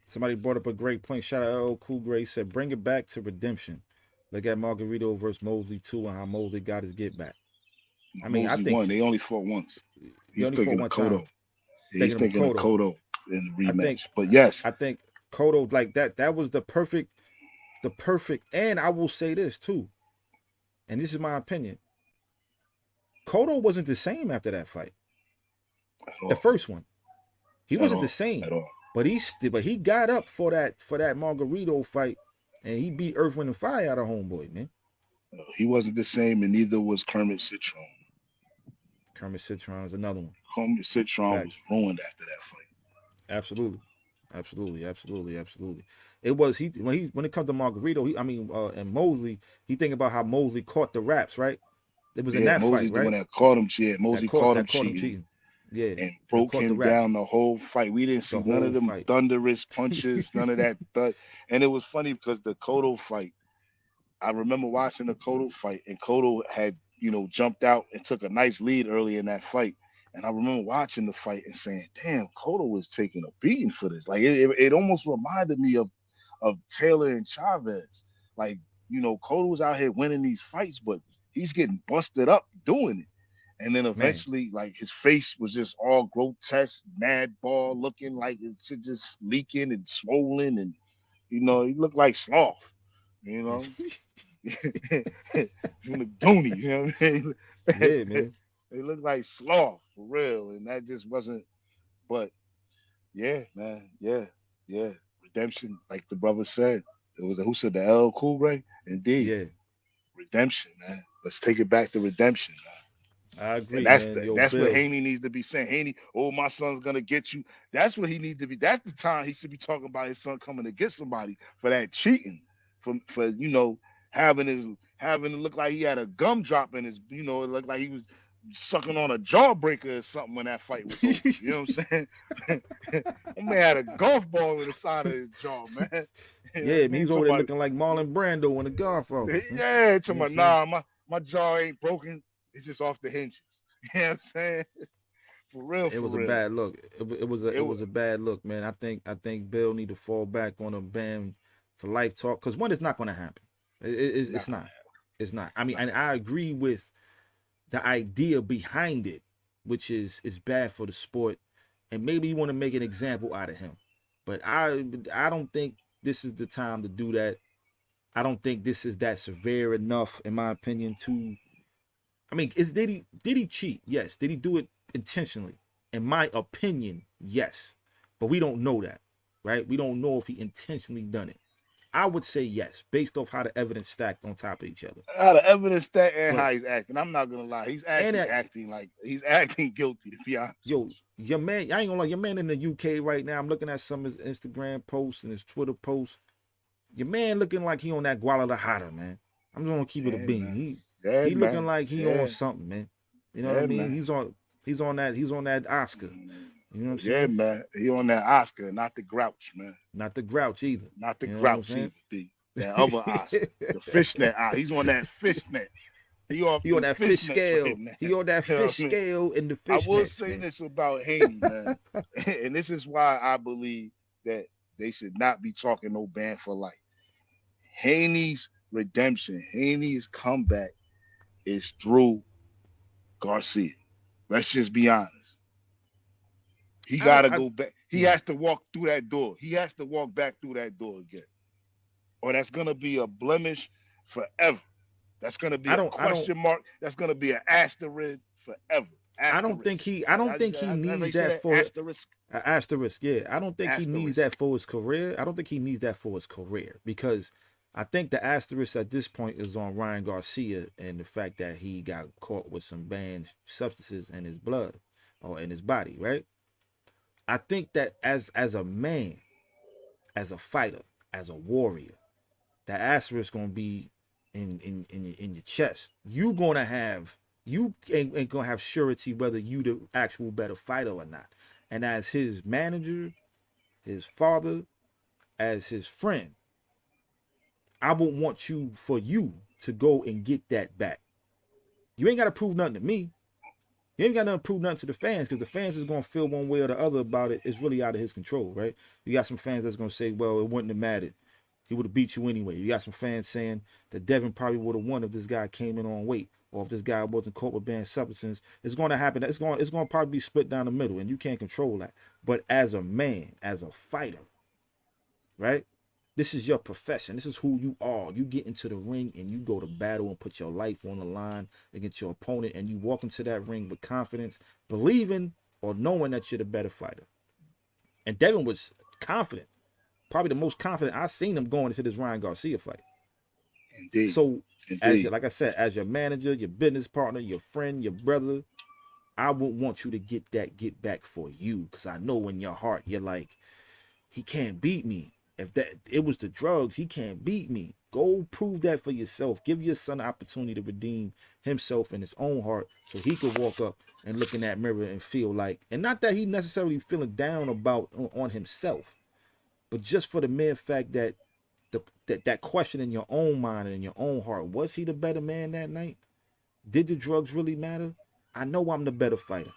Speaker 1: Somebody brought up a great point. Shout out L. Cool Gray said, bring it back to redemption. Look at Margarito versus Mosley too, and how Mosley got his get back. I mean, I
Speaker 2: Mosley won.
Speaker 1: think
Speaker 2: They only fought once.
Speaker 1: he
Speaker 2: He's
Speaker 1: only fought
Speaker 2: thinking of
Speaker 1: one time.
Speaker 2: Cotto. Yeah, he's
Speaker 1: Thinking of
Speaker 2: thinking of
Speaker 1: Cotto.
Speaker 2: Cotto in the
Speaker 1: I
Speaker 2: rematch.
Speaker 1: think
Speaker 2: But yes,
Speaker 1: I think Cotto, like that was the perfect, and I will say this too, and this is my opinion. Cotto wasn't the same after that fight.
Speaker 2: at
Speaker 1: The
Speaker 2: all,
Speaker 1: first one. He
Speaker 2: at
Speaker 1: wasn't the
Speaker 2: all,
Speaker 1: same.
Speaker 2: at all.
Speaker 1: But he got up for that Margarito fight, and he beat Earth, Wind, and Fire out of homeboy, man.
Speaker 2: He wasn't the same, and neither was Kermit Citron.
Speaker 1: Kermit Citron is another one.
Speaker 2: Kermit Citron was
Speaker 1: Facts.
Speaker 2: ruined after that fight.
Speaker 1: Absolutely. It was when it comes to Margarito, and Mosley, he think about how Mosley caught the raps, right? It was in
Speaker 2: Yeah,
Speaker 1: that
Speaker 2: Mosley's
Speaker 1: fight,
Speaker 2: the
Speaker 1: right?
Speaker 2: one that caught him. Yeah, Mosley caught him
Speaker 1: That caught him
Speaker 2: cheating
Speaker 1: cheating. Yeah,
Speaker 2: and
Speaker 1: that
Speaker 2: broke
Speaker 1: caught the
Speaker 2: him
Speaker 1: raps
Speaker 2: down the whole fight. We didn't see
Speaker 1: the
Speaker 2: none
Speaker 1: whole
Speaker 2: of them
Speaker 1: fight.
Speaker 2: thunderous punches, none of that. And it was funny because the Cotto fight, I remember watching the Cotto fight, and Cotto had, jumped out and took a nice lead early in that fight. And I remember watching the fight and saying, damn, Cotto was taking a beating for this. Like, it almost reminded me of Taylor and Chavez. Like, Cotto was out here winning these fights, but he's getting busted up doing it. And then
Speaker 1: Man,
Speaker 2: eventually, like, his face was just all grotesque, mad ball looking, like it should just leaking and swollen, and he looked like sloth, you know, from the Goonie, you know what I mean?
Speaker 1: yeah, man.
Speaker 2: They looked like sloth for real, and that just wasn't. But yeah, man, yeah, redemption, like the brother said. It was who said the L Cool Ray? Indeed,
Speaker 1: Yeah,
Speaker 2: redemption, man. Let's take it back to redemption, man.
Speaker 1: I
Speaker 2: And
Speaker 1: agree, man. Yo,
Speaker 2: that's what
Speaker 1: Bill.
Speaker 2: Haney needs to be saying. Haney, oh, my son's gonna get you. That's what he needs to be. That's the time he should be talking about his son coming to get somebody for that cheating, for having it look like he had a gumdrop in his, it looked like he was sucking on a jawbreaker or something when that fight was over. You know what I'm saying? That man had a golf ball in the side of his jaw, man. You know what
Speaker 1: Yeah,
Speaker 2: I
Speaker 1: man,
Speaker 2: mean?
Speaker 1: he's over there looking like Marlon Brando in the Godfather. Huh?
Speaker 2: Yeah,
Speaker 1: You
Speaker 2: to
Speaker 1: know what
Speaker 2: my
Speaker 1: I'm saying?
Speaker 2: my jaw ain't broken. It's just off the hinges. You know what I'm saying? For real,
Speaker 1: It
Speaker 2: for
Speaker 1: was a
Speaker 2: real.
Speaker 1: bad look.
Speaker 2: It
Speaker 1: It
Speaker 2: was
Speaker 1: was a bad look, man. I think Bill need to fall back on a ban for life talk, because one, it's not going to happen.
Speaker 2: not
Speaker 1: It's
Speaker 2: gonna
Speaker 1: not.
Speaker 2: happen.
Speaker 1: It's not. I mean,
Speaker 2: Not
Speaker 1: and I agree with the idea behind it, which is bad for the sport, and maybe you want to make an example out of him. But I don't think this is the time to do that. I don't think this is that severe enough, in my opinion, to I mean, did he cheat? Yes. Did he do it intentionally? In my opinion, yes. But we don't know that. right? We don't know if he intentionally done it. I would say yes, based off how the evidence stacked on top of each other.
Speaker 2: Out of evidence that and
Speaker 1: But
Speaker 2: how he's acting, I'm not gonna lie, he's
Speaker 1: and
Speaker 2: actually acting like he's acting guilty. To be honest with
Speaker 1: yo, your man, I ain't gonna lie, your man in the UK right now. I'm looking at some of his Instagram posts and his Twitter posts. Your man looking like he on that Guadalajara, man. I'm just gonna keep
Speaker 2: you,
Speaker 1: it a
Speaker 2: yeah,
Speaker 1: bean.
Speaker 2: man,
Speaker 1: He
Speaker 2: yeah,
Speaker 1: he looking
Speaker 2: man,
Speaker 1: like he on
Speaker 2: yeah,
Speaker 1: something, man. You know what I
Speaker 2: yeah,
Speaker 1: mean?
Speaker 2: man.
Speaker 1: He's on that Oscar. You know what I'm
Speaker 2: Yeah,
Speaker 1: saying?
Speaker 2: man. He on that Oscar, not the Grouch, man.
Speaker 1: Not the grouch either.
Speaker 2: Not the
Speaker 1: You know what I'm
Speaker 2: Grouch
Speaker 1: saying?
Speaker 2: either. That other Oscar, the fishnet. He's on that fishnet. He off
Speaker 1: He on
Speaker 2: them
Speaker 1: that fish
Speaker 2: fishnets right
Speaker 1: scale.
Speaker 2: now.
Speaker 1: He on that
Speaker 2: You know
Speaker 1: fish
Speaker 2: what I mean?
Speaker 1: scale in the
Speaker 2: I
Speaker 1: fish
Speaker 2: will
Speaker 1: nets,
Speaker 2: say
Speaker 1: man.
Speaker 2: this about Haney, man, and this is why I believe that they should not be talking no ban for life. Haney's redemption, Haney's comeback is through Garcia. Let's just be honest. He
Speaker 1: I don't.
Speaker 2: gotta
Speaker 1: I
Speaker 2: go back. He
Speaker 1: mm,
Speaker 2: has to walk through that door. He has to walk back through that door again. Or that's gonna be a blemish forever. That's gonna be
Speaker 1: I
Speaker 2: a
Speaker 1: don't. I don't.
Speaker 2: question mark. That's gonna be an asterisk forever.
Speaker 1: I don't think
Speaker 2: Asterisk.
Speaker 1: he. I don't think he
Speaker 2: That's how
Speaker 1: needs
Speaker 2: you say
Speaker 1: that
Speaker 2: that.
Speaker 1: for
Speaker 2: Asterisk.
Speaker 1: asterisk. Yeah, I don't think he needs
Speaker 2: Asterisk.
Speaker 1: that for his career. I don't think he needs that for his career because I think the asterisk at this point is on Ryan Garcia and the fact that he got caught with some banned substances in his blood or in his body. Right. I think that as a man, as a fighter, as a warrior, that asterisk gonna be in your chest. You ain't gonna have surety whether you the actual better fighter or not. And as his manager, his father, as his friend, I would want you to go and get that back. You ain't gotta prove nothing to me. You ain't got nothing to prove nothing to the fans because the fans is gonna feel one way or the other about it. It's really out of his control, right? You got some fans that's gonna say, "Well, it wouldn't have mattered. He would have beat you anyway." You got some fans saying that Devin probably would have won if this guy came in on weight or if this guy wasn't caught with banned substances. It's going to happen. It's going to probably be split down the middle, and you can't control that. But as a man, as a fighter, right? This is your profession. This is who you are. You get into the ring and you go to battle and put your life on the line against your opponent, and you walk into that ring with confidence, believing or knowing that you're the better fighter. And Devin was confident, probably the most confident I've seen him going into this Ryan Garcia fight.
Speaker 2: Indeed.
Speaker 1: So,
Speaker 2: Indeed.
Speaker 1: like I said, as your manager, your business partner, your friend, your brother, I would want you to get back for you, because I know in your heart you're like, he can't beat me. If that it was the drugs, he can't beat me. Go prove that for yourself. Give your son an opportunity to redeem himself in his own heart so he could walk up and look in that mirror and feel like, and not that he necessarily feeling down about on himself, but just for the mere fact that that question in your own mind and in your own heart, was he the better man that night? Did the drugs really matter? I know I'm the better fighter.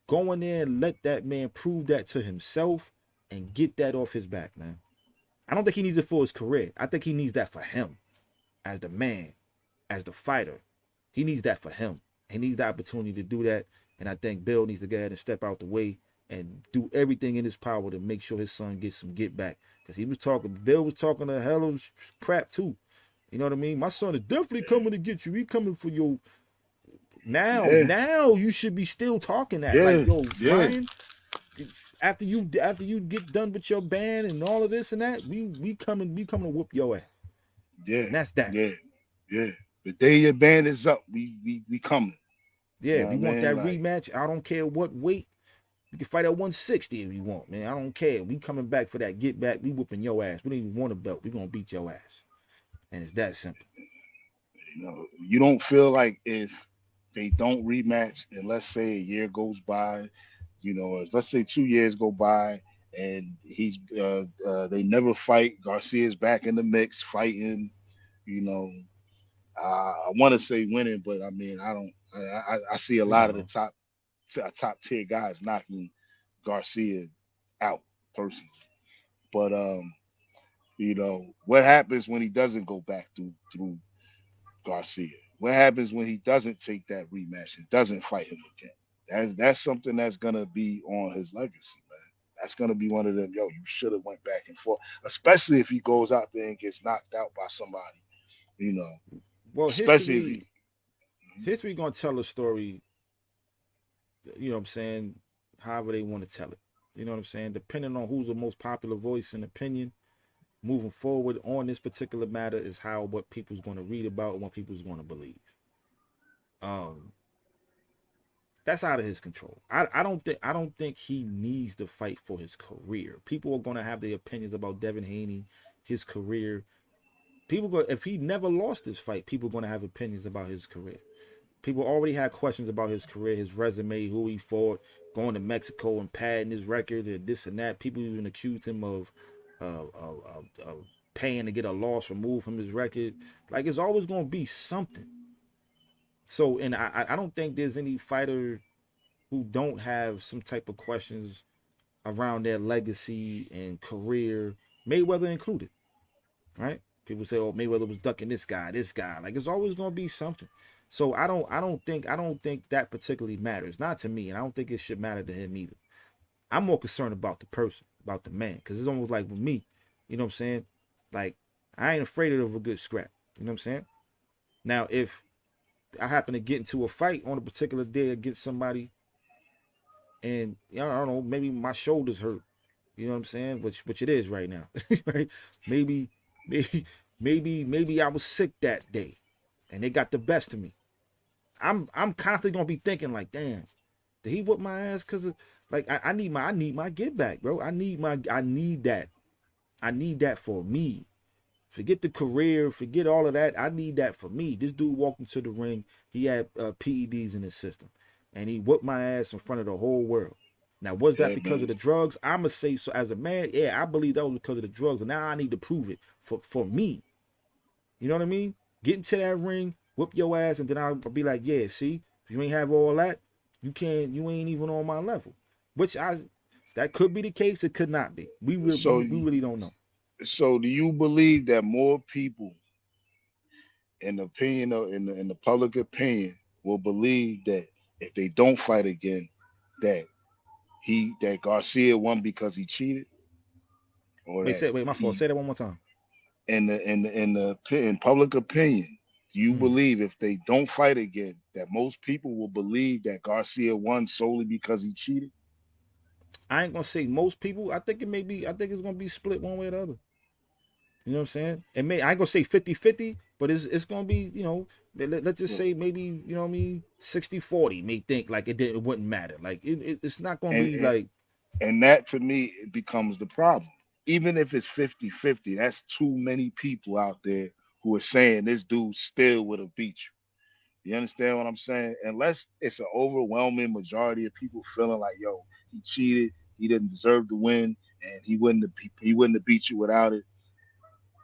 Speaker 1: Go in there and let that man prove that to himself and get that off his back, man. I don't think he needs it for his career. I think he needs that for him as the man, as the fighter. He needs that for him. He needs the opportunity to do that. And I think Bill needs to go ahead and step out the way and do everything in his power to make sure his son gets some get back. Because Bill was talking a hell of crap too. You know what I mean? My son is definitely coming to get you. He coming for your now.
Speaker 2: Yeah.
Speaker 1: Now you should be still talking that. Like,
Speaker 2: Yeah.
Speaker 1: yo,
Speaker 2: Yeah.
Speaker 1: Ryan, after you get done with your band and all of this and that, we coming to whoop your ass.
Speaker 2: Yeah.
Speaker 1: And that's that.
Speaker 2: Yeah. Yeah. The day your band is up, we coming. You
Speaker 1: Yeah,
Speaker 2: know
Speaker 1: if
Speaker 2: what I
Speaker 1: you want
Speaker 2: mean?
Speaker 1: that
Speaker 2: Like,
Speaker 1: rematch, I don't care what weight. You can fight at 160 if you want, man. I don't care. We coming back for that get back. We whooping your ass. We don't even want a belt. We gonna beat your ass. And it's that simple.
Speaker 2: you don't feel like if they don't rematch and let's say a year goes by, or let's say 2 years go by and they never fight. Garcia's back in the mix fighting, you know. I want to say winning, but I mean I don't. I see a
Speaker 1: We
Speaker 2: lot
Speaker 1: don't
Speaker 2: of the
Speaker 1: know.
Speaker 2: top tier guys knocking Garcia out personally. But what happens when he doesn't go back through Garcia? What happens when he doesn't take that rematch and doesn't fight him again? That's something that's gonna be on his legacy, man. That's gonna be one of them. Yo, you should have went back and forth, especially if he goes out there and gets knocked out by somebody. You know,
Speaker 1: Well,
Speaker 2: especially if he.
Speaker 1: history gonna tell a story, you know what I'm saying, however they want to tell it. You know what I'm saying? Depending on who's the most popular voice and opinion, moving forward on this particular matter is how what people's going to read about and what people's going to believe. Um, that's out of his control. I don't think he needs to fight for his career. People are going to have their opinions about Devin Haney, his career. People go if he never lost this fight, people are going to have opinions about his career. People already had questions about his career, his resume, who he fought, going to Mexico and padding his record and this and that. People even accused him of paying to get a loss removed from his record. Like it's always going to be something. So, and I don't think there's any fighter who don't have some type of questions around their legacy and career, Mayweather included, right? People say, "Oh, Mayweather was ducking this guy, this guy." Like it's always going to be something. So I don't think that particularly matters. Not to me, and I don't think it should matter to him either. I'm more concerned about the person, about the man, because it's almost like with me, you know what I'm saying? Like I ain't afraid of a good scrap. You know what I'm saying? Now, if I happen to get into a fight on a particular day against somebody, and you know, I don't know, maybe my shoulders hurt. You know what I'm saying? Which it is right now, right? Maybe, maybe, maybe I was sick that day, and they got the best of me. I'm constantly gonna be thinking like, damn, did he whip my ass? Cause of, like I need my get back, bro. I need that. I need that for me. Forget the career, forget all of that. I need that for me. This dude walked into the ring. He had PEDs in his system, and he whooped my ass in front of the whole world. Now, was that
Speaker 2: Yeah,
Speaker 1: because of
Speaker 2: man.
Speaker 1: the drugs? I'ma say so as a man. Yeah, I believe that was because of the drugs, and now I need to prove it for me. You know what I mean? Get into that ring, whoop your ass, and then I'll be like, yeah, see, if you ain't have all that, you ain't even on my level. Which that could be the case. It could not be.
Speaker 2: So,
Speaker 1: We really don't know.
Speaker 2: so do you believe that more people, in the opinion of in the public opinion, will believe that if they don't fight again, that that Garcia won because he cheated, or that
Speaker 1: Wait, my fault.
Speaker 2: he
Speaker 1: Say that one more time.
Speaker 2: in public opinion, do you
Speaker 1: Mm.
Speaker 2: believe if they don't fight again, that most people will believe that Garcia won solely because he cheated?
Speaker 1: I ain't gonna say most people. I think it may be. I think it's gonna be split one way or the other. You know what I'm saying? It may. I ain't gonna say 50-50, but it's gonna be. You know, let's just say maybe. You know what I mean? 60-40 may think like it wouldn't matter. Like it's not gonna
Speaker 2: And
Speaker 1: be like.
Speaker 2: and that to me it becomes the problem. Even if it's 50-50, that's too many people out there who are saying this dude still would have beat you. You understand what I'm saying? Unless it's an overwhelming majority of people feeling like, yo, he cheated, he didn't deserve to win, and he wouldn't have beat you without it.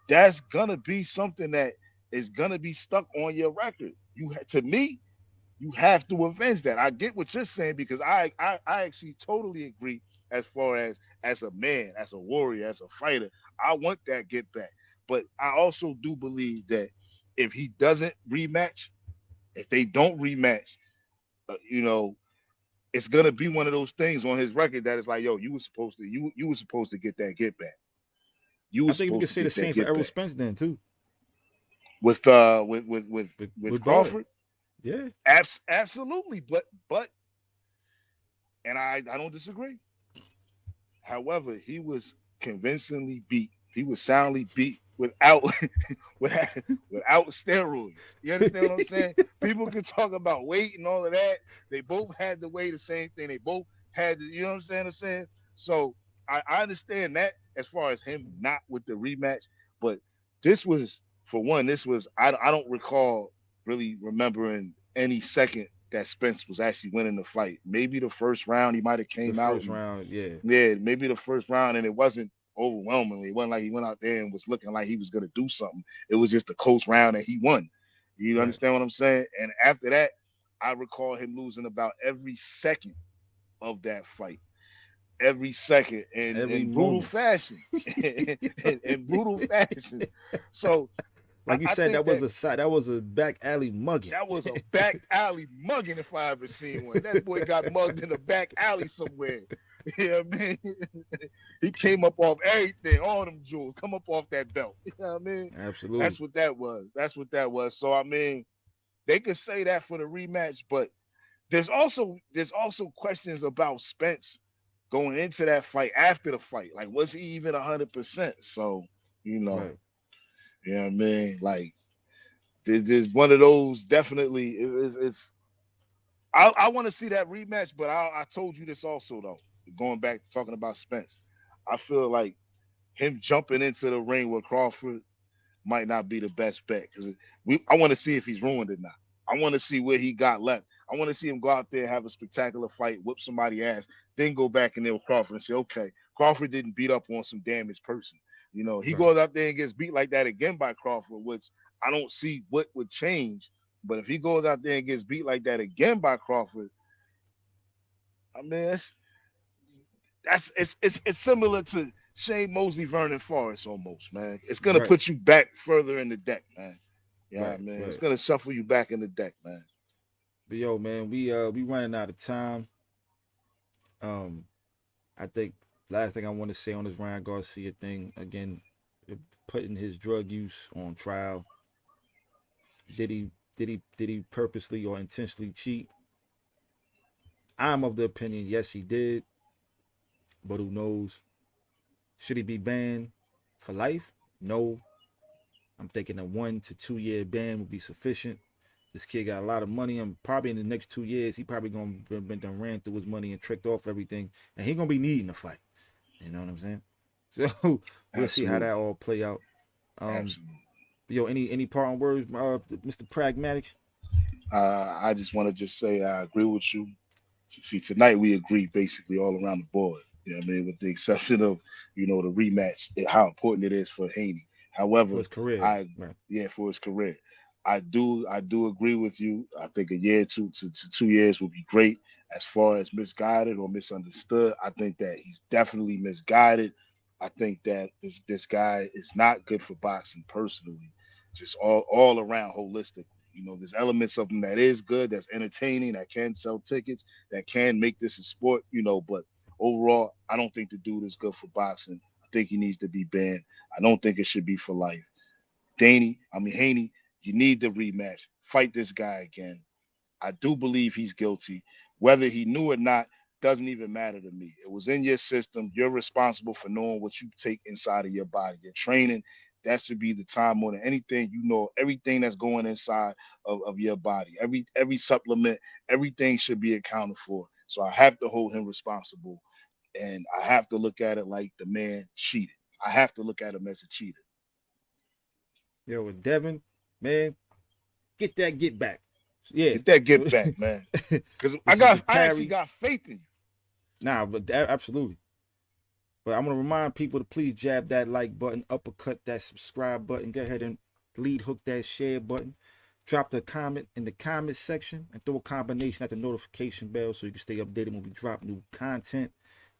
Speaker 2: That's gonna be something that is gonna be stuck on your record. To me, you have to avenge that. I get what you're saying because I actually totally agree as far as a man, as a warrior, as a fighter. I want that get back. But I also do believe that if he doesn't rematch, if they don't rematch, you know, it's gonna be one of those things on his record that is like, yo, you were supposed to get that get back. You were
Speaker 1: I think we could
Speaker 2: supposed to
Speaker 1: say the
Speaker 2: get that
Speaker 1: same for
Speaker 2: get
Speaker 1: Errol
Speaker 2: back
Speaker 1: Spence then too.
Speaker 2: with
Speaker 1: With Bud.
Speaker 2: Crawford.
Speaker 1: Yeah,
Speaker 2: Absolutely, but and I don't disagree. However, he was convincingly beat. He was soundly beat without without, without steroids. You understand what I'm saying? People can talk about weight and all of that. They both had to weigh the same thing. They both had to, you know what I'm saying? So I understand that as far as him not with the rematch, but this was for one, this was I don't recall really remembering any second that Spence was actually winning the fight. Maybe the first round he might have
Speaker 1: the
Speaker 2: came out
Speaker 1: first
Speaker 2: and
Speaker 1: round. Yeah,
Speaker 2: yeah, maybe the first round, and it wasn't overwhelmingly. It wasn't like he went out there and was looking like he was gonna do something. It was just a close round and he won. You
Speaker 1: right.
Speaker 2: understand what I'm saying? And after that, I recall him losing about every second of that fight. Every second
Speaker 1: Every
Speaker 2: in brutal
Speaker 1: moment.
Speaker 2: fashion. In brutal fashion. So
Speaker 1: Like you
Speaker 2: I
Speaker 1: said,
Speaker 2: think that
Speaker 1: that was a back alley mugging.
Speaker 2: that was a back alley mugging if I ever seen one. That boy got mugged in a back alley somewhere. Yeah, man. He came up off everything, all them jewels, come up off that belt. You know what I mean?
Speaker 1: Absolutely.
Speaker 2: That's what that was. That's what that was. So I mean, they could say that for the rematch, but there's also questions about Spence going into that fight, after the fight. Like, was he even 100%? So, you know,
Speaker 1: Right.
Speaker 2: you know what I mean? Like, there's one of those definitely. It's I want to see that rematch, but I told you this also though. Going back to talking about Spence, I feel like him jumping into the ring with Crawford might not be the best bet because I want to see if he's ruined or not. I want to see where he got left. I want to see him go out there, have a spectacular fight, whip somebody ass, then go back in there with Crawford and say, okay, Crawford didn't beat up on some damaged person. You know, he
Speaker 1: Right.
Speaker 2: goes out there and gets beat like that again by Crawford, which I don't see what would change. But if he goes out there and gets beat like that again by Crawford, I mean, it's similar to Shane Mosley, Vernon Forrest almost, man. It's gonna
Speaker 1: Right.
Speaker 2: put you back further in the deck, man. Yeah,
Speaker 1: Right.
Speaker 2: man. It's
Speaker 1: Right.
Speaker 2: gonna shuffle you back in the deck, man.
Speaker 1: But yo, man, we running out of time. Um, I think last thing I want to say on this Ryan Garcia thing again, putting his drug use on trial. Did he did he purposely or intentionally cheat? I'm of the opinion yes he did, but who knows? Should he be banned for life? No. I'm thinking a 1 to 2 year ban would be sufficient. This kid got a lot of money, and probably in the next 2 years, he probably gonna been done ran through his money and tricked off everything, and he gonna be needing a fight. You know what I'm saying? So we'll see how that
Speaker 2: Absolutely.
Speaker 1: all play out. Um,
Speaker 2: Absolutely.
Speaker 1: yo, any parting words, Mr. Pragmatic?
Speaker 2: I just want to just say I agree with you. See, tonight we agree basically all around the board. You know what I mean, with the exception of the rematch, how important it is for Haney.
Speaker 1: For
Speaker 2: However,
Speaker 1: his career,
Speaker 2: I
Speaker 1: right?
Speaker 2: yeah for his career, I do agree with you. I think a year to 2 years would be great. As far as misguided or misunderstood, I think that he's definitely misguided. I think that this guy is not good for boxing personally, just all around holistically. There's elements of him that is good, that's entertaining, that can sell tickets, that can make this a sport, but overall, I don't think the dude is good for boxing. I think he needs to be banned. I don't think it should be for life. Haney, you need the rematch. Fight this guy again. I do believe he's guilty. Whether he knew or not doesn't even matter to me. It was in your system. You're responsible for knowing what you take inside of your body. Your training, that should be the time more than anything. Everything that's going inside of your body. Every supplement, everything should be accounted for. So I have to hold him responsible. And I have to look at it like the man cheated. I have to look at him as a cheater.
Speaker 1: Yo, with Devin, man, get that get back. Yeah.
Speaker 2: Get that
Speaker 1: So
Speaker 2: get back, man. Because
Speaker 1: this is the
Speaker 2: I actually
Speaker 1: Parry.
Speaker 2: got faith in you.
Speaker 1: Nah, but absolutely. But I'm gonna remind people to please jab that like button, uppercut that subscribe button, go ahead and lead hook that share button. Drop the comment in the comment section and throw a combination at the notification bell so you can stay updated when we drop new content.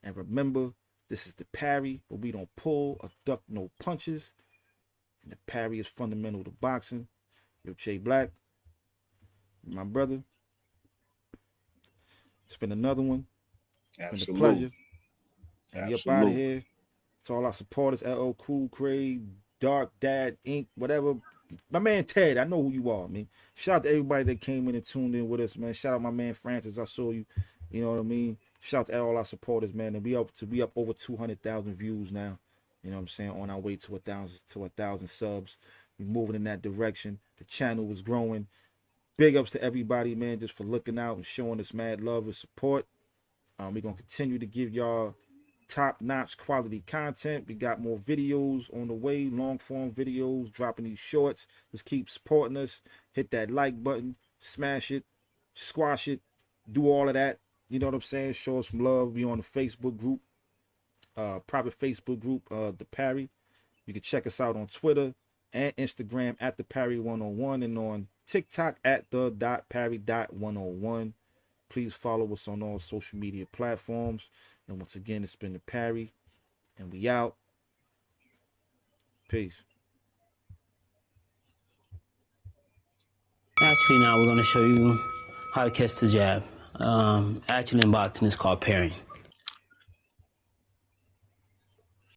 Speaker 1: And remember, this is the Parry, but we don't pull or duck no punches. And the Parry is fundamental to boxing. Yo, Jay Black, my brother. It's been another one. It's been a
Speaker 2: Absolutely.
Speaker 1: pleasure. And we up out of
Speaker 2: Absolutely.
Speaker 1: here. To all our supporters, LL Cool, Craig, Dark Dad, Inc., whatever. My man Ted, I know who you are, man. Shout out to everybody that came in and tuned in with us, man. Shout out my man Francis, I saw you. You know what I mean? Shout out to all our supporters, man. And we up over 200,000 views now. You know what I'm saying? On our way to a thousand subs. We moving in that direction. The channel was growing. Big ups to everybody, man, just for looking out and showing us mad love and support. We're gonna continue to give y'all top-notch quality content. We got more videos on the way, long form videos, dropping these shorts. Just keep supporting us. Hit that like button, smash it, squash it, do all of that. You know what I'm saying? Show us some love. We on the Facebook group, private Facebook group, the Parry. You can check us out on Twitter and Instagram at the Parry 101 and on TikTok at the Parry.101. Please follow us on all social media platforms. And once again, it's been the Parry, and we out. Peace.
Speaker 3: Actually, now we're going to show you how to catch the jab. Actually, in boxing, it's called parrying.